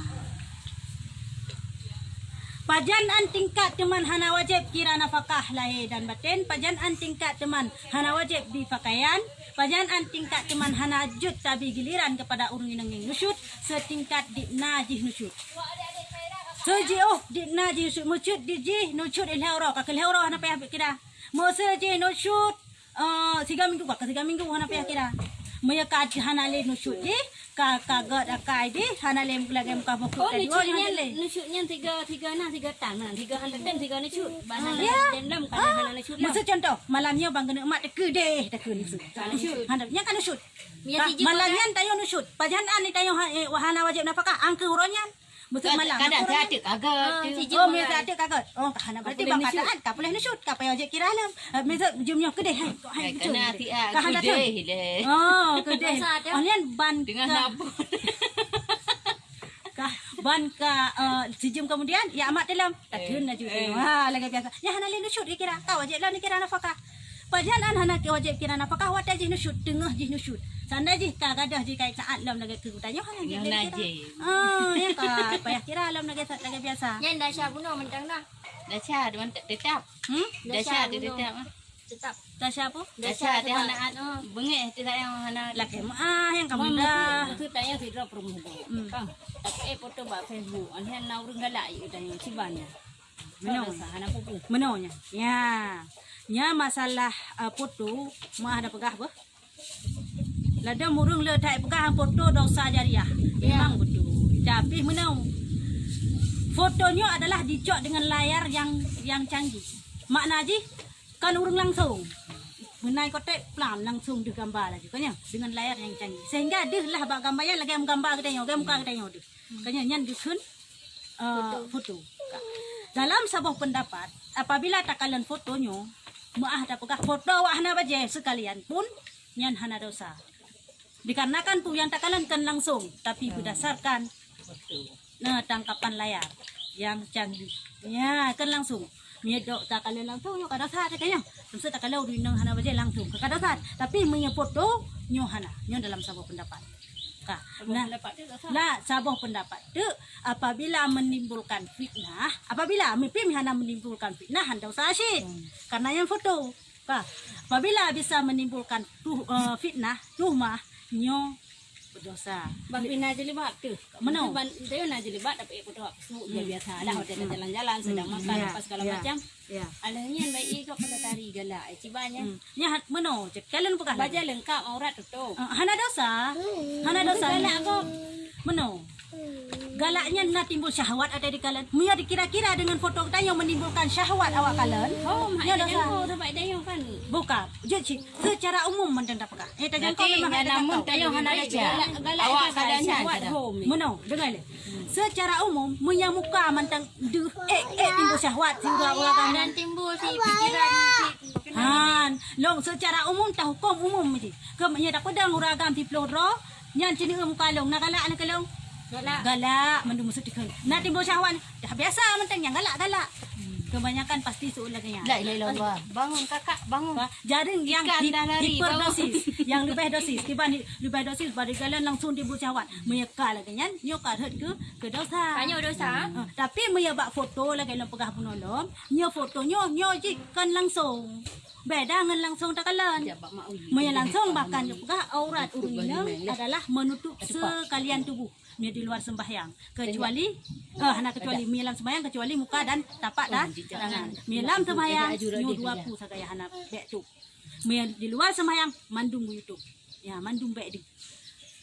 S1: Pajanaan tingkat teman hana wajib kira nafkah lahir dan batin. Pajanaan tingkat teman hana wajib di pakaian. Pajanaan tingkat teman hana jut tabi giliran kepada urang yang nusyut setingkat di najih nusyut. Sejauh di najih nusyut mucut di jih nusyut ilhaura kakil haura hana payah kira. Mo sejauh nusyut 3 minggu ka 3 minggu hana payah kira. Maya ka hana le nusyut je ka gad akai je hana le lagi muka bokok tadi
S2: Nusyutnya 3 tan man 3 hantar dan 3 nusyut. Bahan dalam kan hana nusyut.
S1: Maksud contoh malamnya bang kena emak teke nusyut. Handapnya kan nusyut. Malamnya tayo nusyut. Pajanaan ni tayo wahana wajib nafkah angka uronnya. Maksud malam.
S3: Kadang saya ada kaget.
S1: Oh, mesti ada kaget. Oh, hana berarti bang kataan tak boleh nusyut. Tak payah wajib kira alam. Mesti jumnya kedai hai.
S3: Kena tiak kedai le.
S1: Oh, kedai. Onian ban
S3: Dengan sabun.
S1: ban ka sejam kemudian ya amat dalam takun na juga. Ha lagi biasa. Ya hana le nusyut kira. Kau wajib lah kira nafkah. Pajanaan hana wajib kira nafkah wadah je nusyut tengah je nusyut. Sanda je ka gadah je kai saat lam lagi ke tanya hana je. Ya ka payah kira lam lagi biasa.
S2: Yang dah syah bunuh mentang dah.
S3: Dah syah dia tetap. Dah syah dia tetap.
S2: Tetap.
S1: Tak siapa?
S3: Dah syah dia hana bengek tidak yang hana
S1: Laki yang kamu dah.
S2: Itu tanya tidak permudah. Tapi foto ba Facebook. Anian na urang galak itu tanya sibannya.
S1: Menau.
S2: Hana pupu.
S1: Menaunya. Ya. Nya masalah foto mah ada pegah apa? Lada murung le tak pegah foto dosa jariah. Memang betul. Tapi menau. Fotonya adalah dicok dengan layar yang canggih. Makna ji kan urung langsung. Menai kotek plan langsung digambar lagi kan dengan layar yang canggih. Sehingga dehlah bak gambar yang lagi gambar kita tengok, muka kita tengok deh. Kanya nyan dikun foto. Dalam sebuah pendapat, apabila takalan fotonya maah ada pegah foto wahna baje sekalian pun nyan hana dosa. Dikarenakan tu yang takalan kan langsung, tapi berdasarkan tangkapan layar yang canggih. Ya, kan langsung. Miedok takalan langsung nyo kada sat kanya. Maksud takalan urinang hana baje langsung kada sat, tapi punya foto nyo hana, nyo dalam sebuah pendapat. Nah, sebuah pendapat tu apabila menimbulkan fitnah, apabila mimpi hana menimbulkan fitnah handa dosa asyik. Karena yang foto. Apabila bisa menimbulkan fitnah, tuhmah nyo berdosa.
S2: Bang pina jelibat tu.
S1: Mana?
S2: Dia nak jelibat dapat ikut doa pesu dia biasa dah hotel jalan-jalan sedang makan
S1: Ya,
S2: apa segala
S1: ya.
S2: macam.
S1: Ya.
S2: Alahnya baik ikut pada tari galak. Cibanya
S1: Nya meno je kalian pekah.
S2: baja lengkap aurat tutup.
S1: Hana dosa. Hana dosa.
S2: Galak kok.
S1: Meno. Galaknya nak timbul syahwat ada di kalian. Mia dikira-kira dengan foto kita yang menimbulkan syahwat awak kalian.
S2: Oh,
S1: Ya
S2: mak
S1: dosa.
S2: dia dapat dayung kan.
S1: Bukan. Jadi secara umum mendenda pekah. Tajam kau
S3: Nanti
S1: memang
S3: yang
S1: ada
S3: namun
S1: kau.
S3: tayo hana aja.
S2: Galak
S3: Awak
S2: itu
S3: kadang
S2: syahwat
S3: ada.
S2: home.
S1: Meno, dengar le. Secara umum munya muka mantang timbul syahwat sehingga orang kan.
S3: Dan timbul si pikiran si
S1: Han, long secara umum tahu hukum umum je. Kemanya dak pedang uragam di peloro, nyan cini muka long nak galak nak long. Galak mendung sedikit. Nak timbul syahwat dah biasa mentang yang galak. Kebanyakan pasti seulangnya.
S3: La ilaha illallah. Bangun kakak, bangun.
S1: Jaring yang
S3: Ikan dah lari,
S1: hiperdosis, yang lebih dosis, kiban lebih dosis pada kalian langsung timbul syahwat. Meyaka lagi nyan, nyok arhet ke dosa.
S2: Tanya dosa.
S1: Tapi maya bak foto lagi dalam pegah penolong, nyo fotonya nyo jikan langsung. Beda dengan langsung tak kalian.
S3: Jabak mak uyi.
S1: Maya langsung bahkan pegah aurat urang adalah menutup sekalian tubuh. Mia di luar sembahyang kecuali kecuali mia dalam sembahyang kecuali muka dan tapak dan tangan. Mia dalam sembahyang nyo 20 sagaya hana bek tu. Mia di luar sembahyang mandung YouTube. Ya mandung bek di.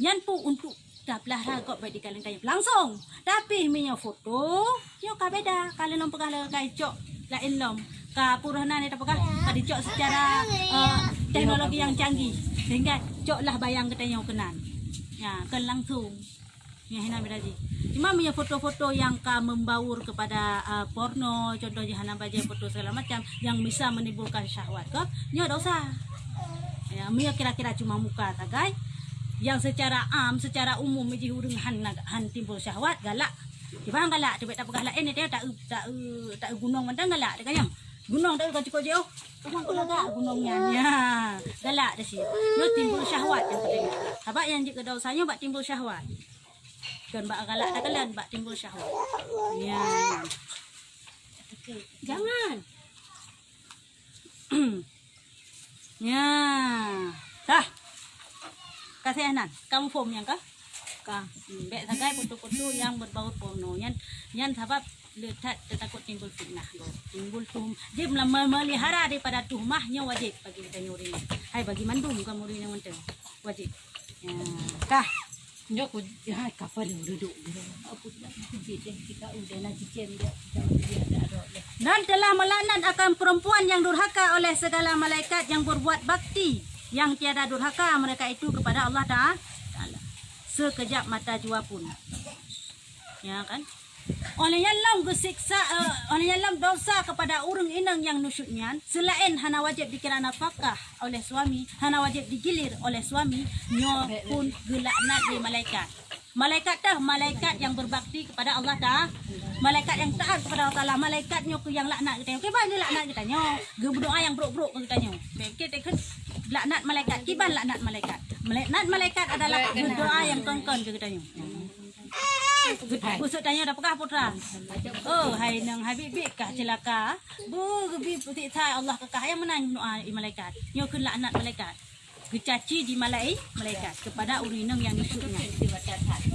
S1: Nyan pu untuk dah pelahara kok baik di kalian kaya langsung. Tapi mia foto nyo ka beda kalian nom pegah le kai cok lain lom. Ka purana ni tapakah ka dicok secara teknologi yang canggih sehingga cok lah bayang katanya kenan. Ya kan langsung. Ya hina beraji. Cuma punya foto-foto yang membaur kepada porno, contohnya hana baca foto segala macam yang bisa menimbulkan syahwat ke, nya dosa. Ya, mia kira-kira cuma muka tagai yang secara umum meji urang han timbul syahwat galak. Ibang galak tebet tak pegah lain dia tak gunung mandang galak dia kayang. Gunung tak kau je oh. Gunung galak gunungnya. Ya, galak dah sih. Yo timbul syahwat yang penting. Sebab yang jika dosanya bak timbul syahwat. Kan bak galak tak kalian bak timbul syahwat. Ya. Jangan. Ya. Dah. Kasih Anan, kamu form yang kah? Kah. Bek sagai foto-foto yang berbau porno. Yan sebab letak takut timbul fitnah. Timbul dia memelihara daripada tuhmahnya wajib bagi kita nyuri. Hai bagi mandum kamu ri yang menteng. Wajib. Ya. Kah.
S3: Jok hai kapal duduk. Aku tak kita udah nak cicem dia.
S1: Dan telah melaknat akan perempuan yang durhaka oleh segala malaikat yang berbuat bakti yang tiada durhaka mereka itu kepada Allah Ta'ala. Sekejap mata jua pun. Ya kan? Oleh yalam gesiksa, oleh yalam dosa kepada urang inang yang nusyutnya, selain hana wajib dikira nafkah oleh suami, hana wajib digilir oleh suami, nyo pun gelaknat di malaikat. Malaikat dah malaikat yang berbakti kepada Allah Ta'ala. Malaikat yang taat kepada Allah Ta'ala. Malaikat nyo ke yang laknat kita. Kiban dia laknat kita nyo. Berdoa yang buruk-buruk ke kita nyo. Kita laknat malaikat. Kiban laknat malaikat. Laknat malaikat adalah berdoa yang kongkon ke kita nyo. Busuk tanya dah pekah putra. Oh, hai nang habib kah celaka. Bu gebi putih sai Allah kekah yang menang doa malaikat. Nyo ke laknat malaikat. Kecaci di malaikat kepada urinang yang nusyuknya.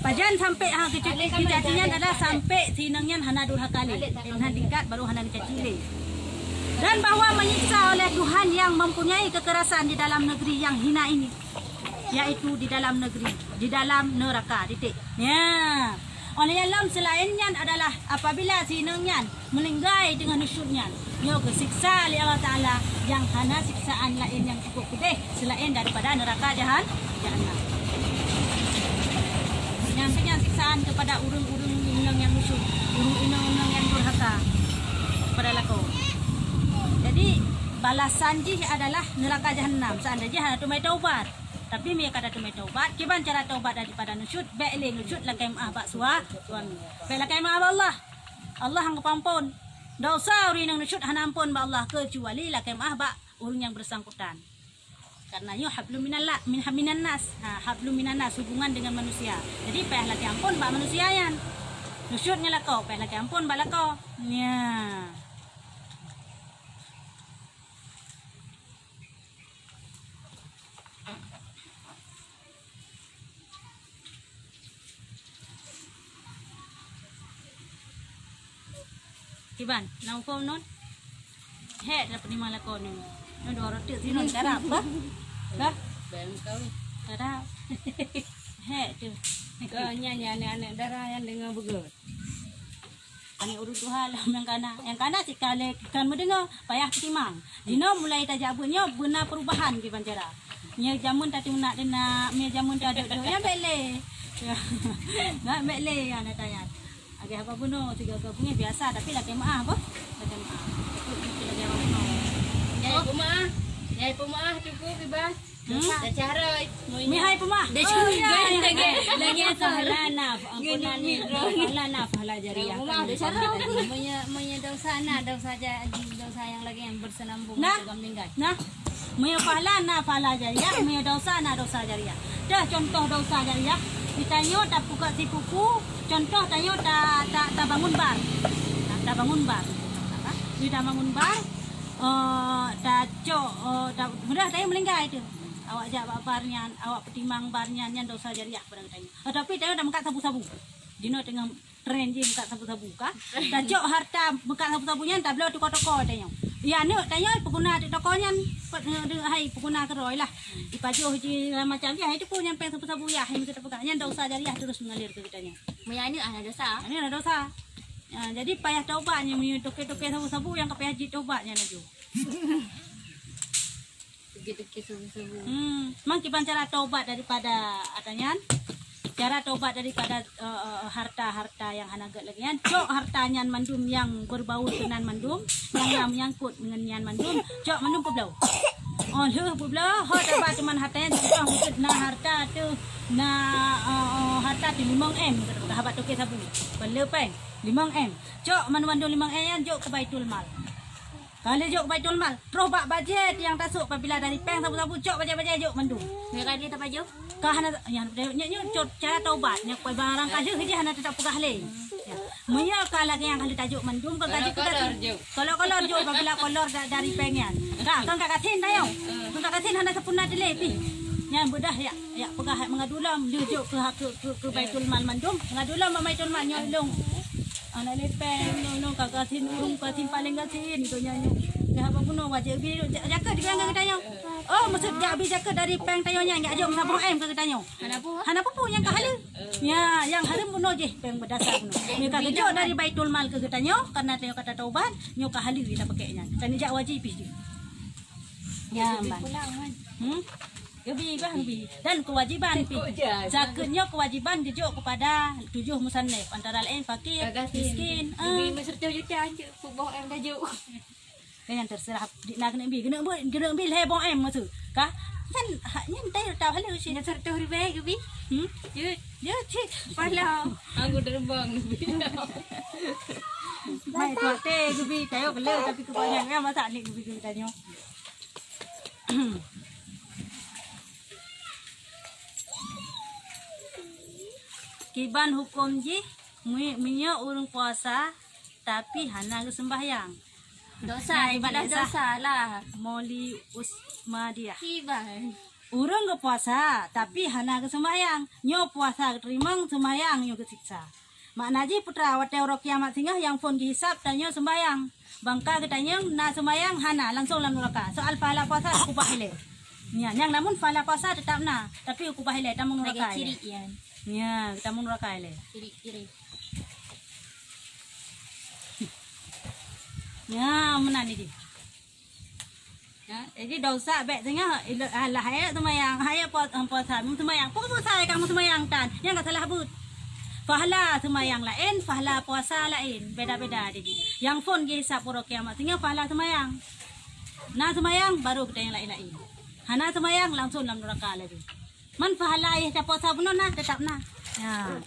S1: Pajan sampai kecacinya adalah sampai sinangnya hana durhaka le. Hana tingkat baru hana kecaci le. Dan bahwa menyiksa oleh Tuhan yang mempunyai kekerasan di dalam negeri yang hina ini. Yaitu di dalam negeri, di dalam neraka. Titik. Ya. Oleh alam selainnya adalah apabila sinangnya melinggai dengan nusyuknya. Nyo kesiksa oleh Allah Ta'ala yang hana siksaan lain yang cukup pedih selain daripada neraka jahannam. Yang siksaan kepada urung-urung inang yang nusyuk, urung-inang yang durhaka kepada lako. Jadi balasan jih adalah neraka jahannam seandainya hana tumai taubat. Tapi mereka kata tumai taubat, kiban cara taubat daripada nusyuk, baik le nusyuk lakai maaf bak suami. Baik lakai maaf Allah. Allah hang kepampun. Dosa orang yang nusyuk hana ampun ba Allah kecuali lakai maaf bak orang yang bersangkutan. Karena yo hablum minan nas. Hablum minan nas hubungan dengan manusia. Jadi payah lakai ampun ba manusia yan. Nusyuknya lako, payah lakai ampun ba lako. Ya. kiban. Nang hukum non. He dapat di mana kau ni? Non dua roti sini non cara apa? Dah.
S3: Bang kau.
S1: Cara. He tu.
S2: Kau nyanyi anak-anak darah yang dengar begut.
S1: Kami urut Tuhan lah yang kana si kale kan mendengar payah timang. Dino mulai tajak bunyo guna perubahan di pancara. Nya jamun tadi nak dena me jamun tadi ya bele. Nak bele ya nak tanya. Agak apa buno tiga gabungnya biasa tapi lagi maaf apa? Lagi maaf. Itu lagi maaf.
S2: Nyai pemaah cukup bebas. Dah cara.
S1: Mi hai pemah.
S2: Dah cukup lagi.
S1: Lagi sahalana ampunan ni. Sahalana pahala jariah.
S2: Pemaah dah cara. Punya dosa yang lagi yang bersenambung
S1: Nah.
S2: dengan meninggal.
S1: Nah, punya pahala na pahala jariah, punya dosa na dosa jariah. Dah contoh dosa jariah. Ditanya tak buka si buku, contoh tanya tak bangun bar. Tak bangun bar. Apa? Dia bangun bar. Tak mudah tanya meninggal itu. Awak jawab barnya, awak petimang barnya yang dosa jariah pada tanya. Tapi tanya dah makan sabu-sabu. Dino tengah tren je makan sabu-sabu kah? Tak cok harta makan sabu-sabunya tak boleh toko-toko tanya. Ya ni tanya pengguna tokonya hai pengguna keroi lah. Ipajuh je macam dia itu pun yang peng sabu-sabu ya hai kita pegangnya dosa jariah terus mengalir ke kitanya.
S2: Punya ini ada dosa.
S1: Ini ada dosa. Jadi payah taubatnya toke-toke sabu-sabu yang kepayah ji taubatnya naju.
S2: Begitu subuh-subuh.
S1: Mang kiban cara taubat daripada adanya. Cara taubat daripada harta-harta yang hanagat lagi yan. Cok hartanya mandum yang berbau dengan mandum, yang menyangkut dengan yan mandum. Cok mandum peblau. Oh leh peblau. Ho dapat teman hartanya contoh mungkin na harta tu na harta tu 5M kata habat toke sabu. Bela peng 5M. Cok mandum 5M yan jok ke Baitul Mal. Kalau jok Baitul Mal, terus bak bajet yang tasuk apabila dari peng sabu-sabu cok bajet-bajet jok mandum.
S2: Mereka dia tak baju.
S1: Kahana yang nya cara taubat nya koi barang kaje hiji hana tetap pegah le. Ya. Munya kala yang kali tajuk mandum kan kaje kita. Kalau kolor jo apabila kolor dari pengen. Dah kan kakatin tayo. Kan kakatin hana sepuna dile pi. Nya bedah ya pegah mengadulam dia jo ke Baitul Mal mandum. Mengadulam Baitul Mal nyolong. Anak lepeng no kakatin urung katin paling katin itu nyanyi. Dah apa puno wajib bi jaga digang ke tayo. Oh maksud dia habis jaga dari peng tayonya enggak ajak sama M ke tayo. Hana pupu yang kahala. Ya yang harum puno je peng berdasar puno. Mereka kejok dari Baitul Mal ke tayo karena tayo kata taubat nyo kahala kita pakainya. Dan jak wajib je. Ya mbak. Gabi gabi dan kewajiban zakatnya kewajiban dijuk kepada 7 musannif antara lain fakir, miskin.
S2: Gabi serta juta je pupuk em tajuk.
S1: Yang terserah nak kena ambil hebong em maksud. Kah? Kan haknya entai tahu halu sih.
S2: Yang serta ribai gabi.
S1: Ya cik.
S2: Palau. Aku terbang gabi.
S1: Mai tu teh gabi tayo bela tapi kebanyakan masak ni gabi tanya. Kiban hukum ji minyak urung puasa tapi hana ke sembahyang.
S2: Dosa ibadah dosa lah.
S1: Moli Usmadiah.
S2: Kiban.
S1: Urung ke puasa tapi hana ke sembahyang. Nyo puasa keterimang sembahyang nyo ke siksa. Makna ji putra wate oro kiamat singgah yang pun dihisap tanyo sembahyang. Bangka ketanya na sembahyang hana langsung lan neraka. Soal pahala puasa kupah ile. Ya, yang namun pahala puasa tetap na tapi kupah ile tamun neraka.
S2: Ciri yan.
S1: Ya, tamun neraka ile.
S2: Ciri.
S1: Ya, mana ni? Ya, jadi dosa baik tengah lah hayat semayang, hayat puasa, semayang. Pokok puasa kamu semayang tan. Yang tak salah but. Pahala semayang lain, pahala puasa lain. Beda-beda jadi. Yang pun hisap poro kiamat tengah pahala semayang. Na semayang baru kita yang lain-lain. Hana semayang langsung dalam neraka lagi. Man pahala ya tak puasa pun na tetap na. Ya.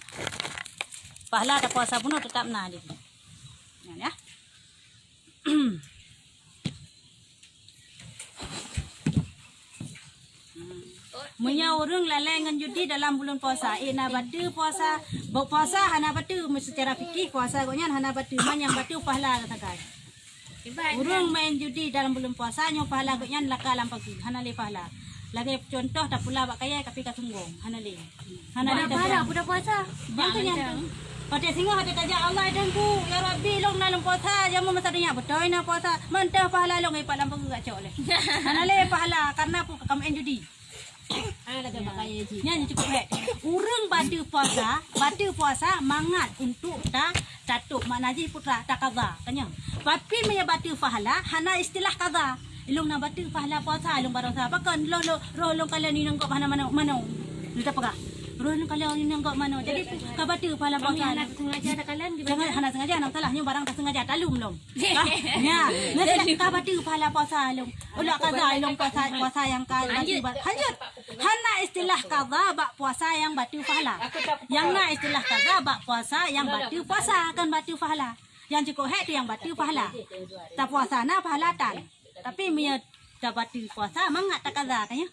S1: Pahala tak puasa pun tetap na jadi. Ya. Munya orang lalai dengan judi dalam bulan puasa. Na batu puasa, bau puasa hana batu secara fikih puasa gonya hana batu man yang batu pahala katakan. Orang main judi dalam bulan puasa nyo pahala gonya laka lam pagi hana le pahala. Lagi contoh tak pula bak kaya tapi ka tunggong hana le. Hana le
S2: pahala budak puasa.
S1: Yang tu Pada singa hati tajak Allah dan ku ya Rabbi long dalam puasa jamu masa dunia betul na puasa mentah pahala long ipat lampu gak cok le. Anale pahala karena aku kamu judi.
S2: Ada ke pakai ji.
S1: Nyanyi cukup hek. Urang batu puasa mangat untuk tatuk maknaji putra tak kaza tanya. Tapi me batu pahala hana istilah kaza. Ilung na batu pahala puasa ilung barosa pakan long kalian ni nang kok mana. Lu tak pegah. Roh kalian ni nang kok mana. Jadi ka batu pahala puasa
S2: Anak sengaja ada kalian
S1: jangan hana sengaja nang salahnya barang tak sengaja talum long. Ya, nanti ka batu pahala puasa long. Ulah kaza ilung puasa yang ka lanjut. Hana istilah kaza bak puasa yang batu pahala. Yang na istilah kaza bak puasa yang batu puasa kan batu pahala. Yang cukup hek tu yang batu pahala. Tak puasa na pahalatan. Tapi mia tak batu puasa mangat tak kaza tanya.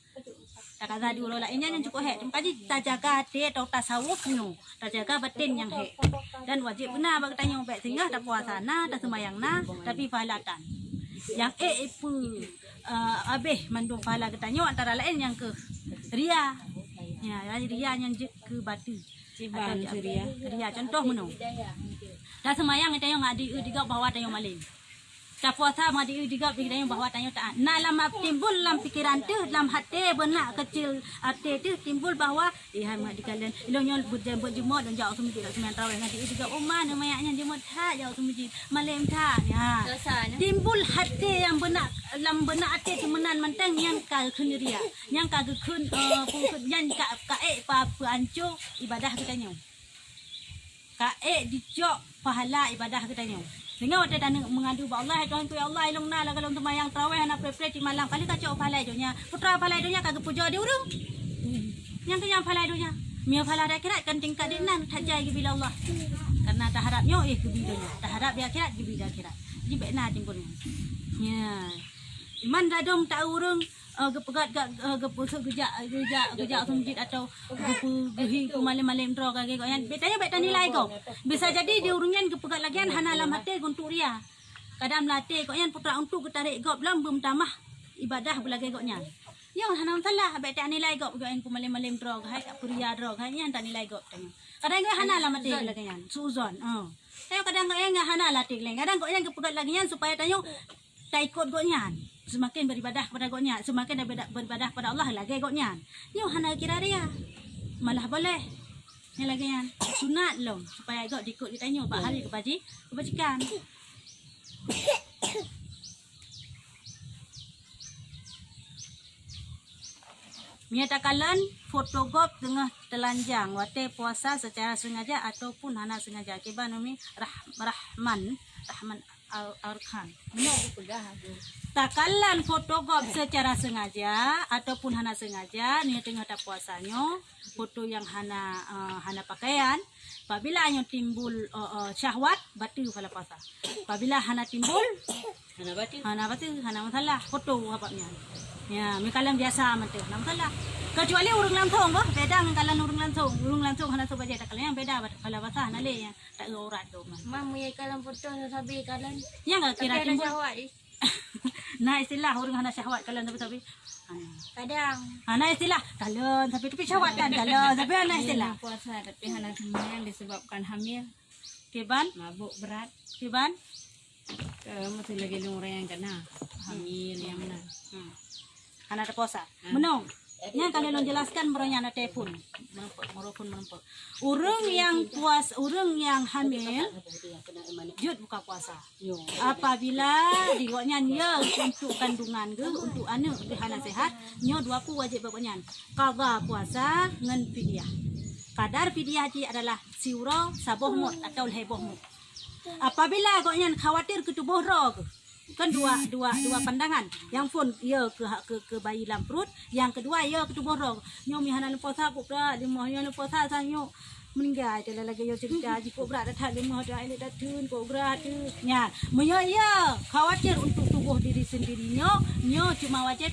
S1: Tak kaza dulu lah. Ini yang cukup hek. Mungkin tak jaga hati atau tasawuf nu. Tak jaga batin yang hek. Dan wajib benar bagi tanya baik singgah tak puasa na tak semayang na tapi pahalatan. Yang ipu abih mandung pahala ketanya antara lain yang ke ria. Ya, jadi ria yang ke batu.
S2: Cibang ria.
S1: Ria contoh menu. Dah semayang tanya ngadi diga bawa tanya maling. Tak puasa ngadi diga tanya bawa tanya tak. Na lam timbul lam pikiran tu lam hati benak kecil hati tu timbul bahawa hai mak di kalian ilonyo berjemur dan jauh semujud sembilan tahun ngadi diga mana mayaknya jemur tak jauh semujud malam tak ya. Timbul hati yang benak lam benak hati temenan menteng yang ka keneria yang ka gekun yang ka pa ancu ibadah kita nyu. Ka dijok pahala ibadah kita nyu. Dengar ada dana mengadu ba Allah Tuhan ku ya Allah ilung na la kalau tumayang tarawih anak pre di malam kali kacau pahala dunia putra pahala dunia kagak puja di urung yang kenyang pahala dunia mia pahala akhirat kan tingkat dinan tajai bila Allah karena tak harapnya ke dunia tak harap dia akhirat di bila akhirat jadi bekna timbulnya ya iman dadong tak urung gepegat gepusu gejak masjid atau gehi malam-malam dro kage kau yang betanya bet nilai kau bisa jadi di urungan gepegat lagian hana lam hati untuk ria kadang latih kau yang putra untuk ketarik kau belum tamah ibadah belage kau nyan yang hana salah bet nilai kau yang malam-malam dro hai puria dro hai yang tak nilai kau tanya kadang kau hana lam hati belage nyan suzon kadang kau yang hana latih leng kadang kau yang gepegat lagian supaya tanya tak ikut kau nyan semakin beribadah kepada Godnya, semakin beribadah kepada Allah lagi Godnya. Yo hana kira dia. Malah boleh. Ni lagi yang sunat long supaya God ikut ditanya pak hari kebajikan. Menyatakan fotogop tengah telanjang wate puasa secara sengaja ataupun hana sengaja. Kiban umi Rahman Arkan. Takalan fotogop secara sengaja ataupun hana sengaja ni tengah tak puasanya foto yang hana pakaian apabila hanya timbul syahwat batu pada puasa apabila hana timbul hana masalah foto apanya ya mikalan biasa mate hana masalah kecuali urung langsung bah beda dengan kalan urung langsung hana sobat je takalan yang beda pada puasa hana le yang tak urat tu
S2: Mam ya kalan foto sabi kalan
S1: yang kira timbul nah istilah orang hana syahwat kalau tapi
S2: kadang
S1: hana istilah kalau tapi syahwat kan kalau tapi hana istilah
S2: puasa tapi hana semayang disebabkan hamil
S1: kiban
S2: mabuk berat
S1: kiban
S2: masih lagi orang yang kena hamil yang mana
S1: hana ada puasa menong yang kalian jelaskan merenya na telefon merempuk urang yang puas urang yang hamil jut buka puasa apabila digoknya nya untuk kandungan ke untuk anak ke hana sehat nya 20 wajib pokoknya qada puasa ngan fidyah kadar fidyah adalah siura saboh mut atau leboh mut apabila goknya khawatir ke tubuh roh kan dua pandangan yang pun ia ke bayi dalam perut yang kedua ia ke tubuh roh nyo mi hana puasa pula limah yang puasa sanyo meninggal ada lagi yo cerita jiko berat dah limah dah ini dah tun ko berat tu nya menyo ia khawatir untuk tubuh diri sendirinya nyo cuma wajib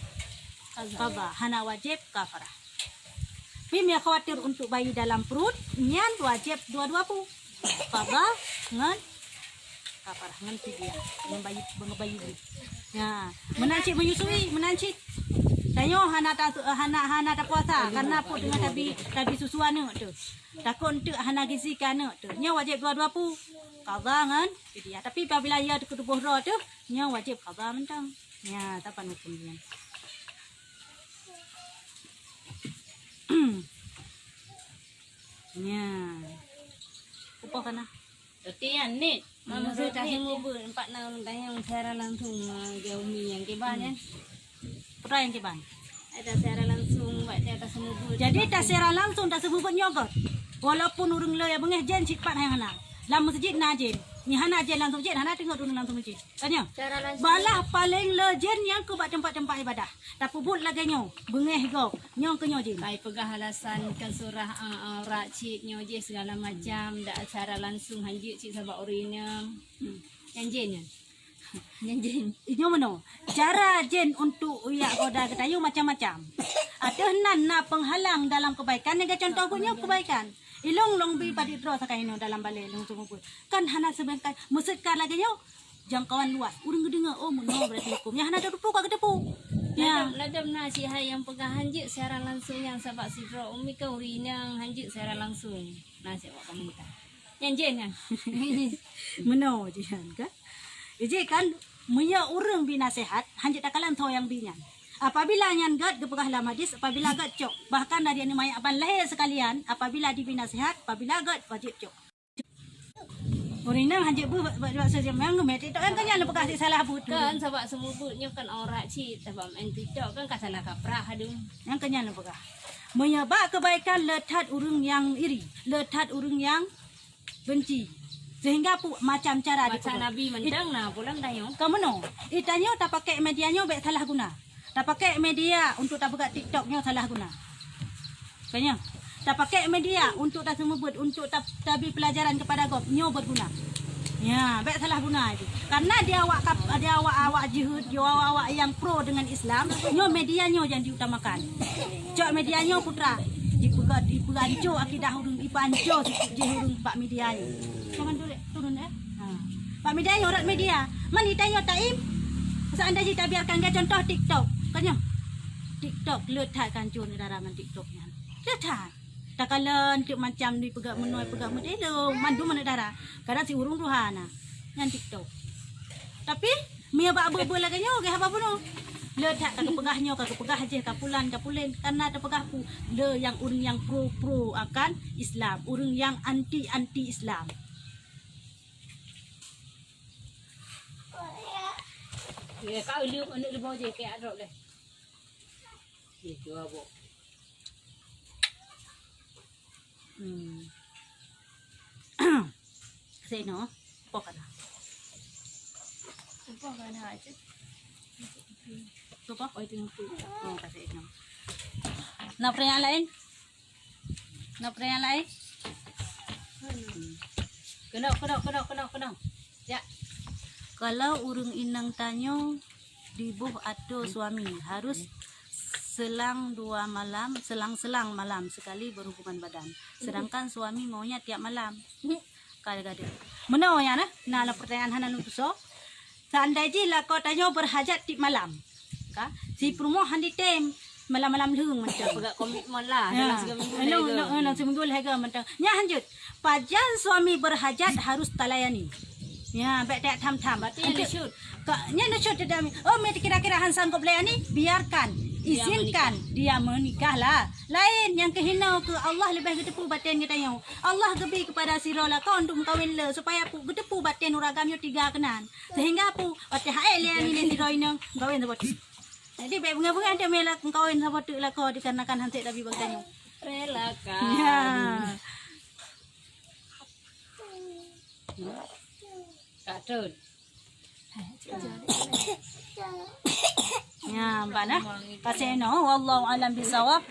S1: qada hana wajib kafarah tapi dia khawatir untuk bayi dalam perut nyan wajib dua-dua pu qada ngan kafarah ngan fidyah yang bayi ya menancit menyusui menancit Tanyo hana ta puasa karena pun dengan tabi susuan tu. Takut untuk hana gizi kan tu. Nya wajib dua-dua pu. Qada ngan dia. Tapi apabila ia tu tubuh roh tu, nya wajib qada mentang. Ya, tapan hukum dia. Ya. Apa kana?
S3: Latihan ni.
S2: Mama saya tak semua ber 4 tahun tanya secara langsung gaumi yang kebanyakan.
S1: Pernah yang keban.
S2: Ada secara langsung buat dia tak semua ber.
S1: Jadi tak secara langsung tak sebut nyogot. Walaupun urang le yang bengeh jen cik pat hang hana. Lam masjid na jen. Ni hana jen langsung masjid, hana tengok urang langsung masjid. Tanya.
S2: Secara langsung.
S1: Balah paling le jen yang ke buat tempat-tempat ibadah. Tak pubut lagi nyo. Bengeh go. Nyo ke nyo jen.
S2: Kai pegah alasan kan surah aurat cik nyoje segala macam dak secara langsung hanjit cik sabak orina. Yang jennya. Yang jen.
S1: Inyo mano. Cara jen untuk uyak goda ketayu macam-macam. Ada nan na penghalang dalam kebaikan. Yang contoh punya kebaikan. Ilong long bi padi tro sakai no dalam balai long semua pun. Kan hana sebentar musikkan lagi nyo. Jangkauan luas. Urang gedengar oh mono berarti hukum. Yang hana ada depu kagak depu. Ya.
S2: Ladam na si hai yang pegah hanjit secara langsung yang sabak sidro umi ka urina hanjit secara langsung. Nah siapa kamu ta. Yang jennya.
S1: Meno jian kan. Jadi kan muya urang binasehat hanjit takalan tho yang binyan. Apabila nyan gad gepegah dalam hadis, apabila gad cok. Bahkan dari ni mayat aban lahir sekalian, apabila dibina sehat, apabila gad wajib cok. Orina hanjit bu buat saja memang ngemet itu kan nyan lepegah salah but.
S2: Kan sabak semua burnya kan aurat cik sabak main TikTok kan kasalah kaprah hadung.
S1: Yang kenyan lepegah. Menyebab kebaikan letat urang yang iri, letat urang yang benci. Sehingga pu macam cara
S2: Macam Nabi mentang nah pulang dah yo.
S1: Kamu no, itanyo tak pakai medianyo baik salah guna. Tak pakai media untuk tak buka TikToknya salah guna. Kayaknya tak pakai media untuk tak semua buat untuk tak tabi pelajaran kepada gop nyo berguna. Ya, baik salah guna itu. Karena dia awak jihad, dia awak yang pro dengan Islam, nyo medianyo yang diutamakan. Cok medianyo putra. Dipanco akidah urang dipanco jihurung pak medianyo. Jangan dulu turun ya. Ha. Pak medianyo urat media. Mani tanyo taim. Seandainya kita biarkan dia contoh TikTok. Kanya TikTok letak kancun darangan TikToknya. Letak. Tak kalan tik macam ni pegak menoi pegak modelo mandu mana darah. Kadang si urung ruhana. Yang TikTok. Tapi mia bak bebe lagi nyo ke apa pun. Letak tak pegahnya ke pegah je kapulan karena tak pegah pu le yang urang yang pro akan Islam, urang yang anti Islam.
S3: Ya kau liu anak lebau je ke adrok deh. Itu apa?
S1: Say no. Apa kana?
S2: Apa kan aja.
S1: Tu apa?
S2: Oh itu tu.
S1: Oh, kasi no. Na yang lain? Yang lain? Kena.
S2: Ya.
S1: Kalau urang inang tanyo dibuh atau suami harus selang malam sekali berhubungan badan. Sedangkan suami maunya tiap malam. Kadang-kadang. Meno ya nah pertanyaan hanan itu so. Seandainya kau tanyo berhajat tiap malam. Ka? Si permohon di tem malam-malam lung macam.
S2: Pegak komitmen lah
S1: Ya.
S2: dalam seminggu lagi.
S1: Dalam seminggu lagi macam. Nya lanjut. Pajan suami berhajat harus talayani. Ya, baik tak tham-tham.
S2: Berarti yang di-shoot.
S1: Nya di-shoot tidak. Oh, mesti kira-kira han sanggup layani, biarkan. Izinkan dia menikahlah. Lain yang kehinau ke Allah lebih gedepu batin kita yo. Allah gebi kepada sirola kau untuk kawin le supaya pu gedepu batin uragamnya 3 kenan. Sehingga pu batin hae layani ni siroinang kawin sabot. Jadi baik bunga-bunga dia melak kawin sabot lah kau dikarenakan hansik tapi bagdanyo.
S2: Relakan.
S1: Ya.
S3: Katun.
S1: Ya, mbak nah. Kasi no, wallahu alam bisawab.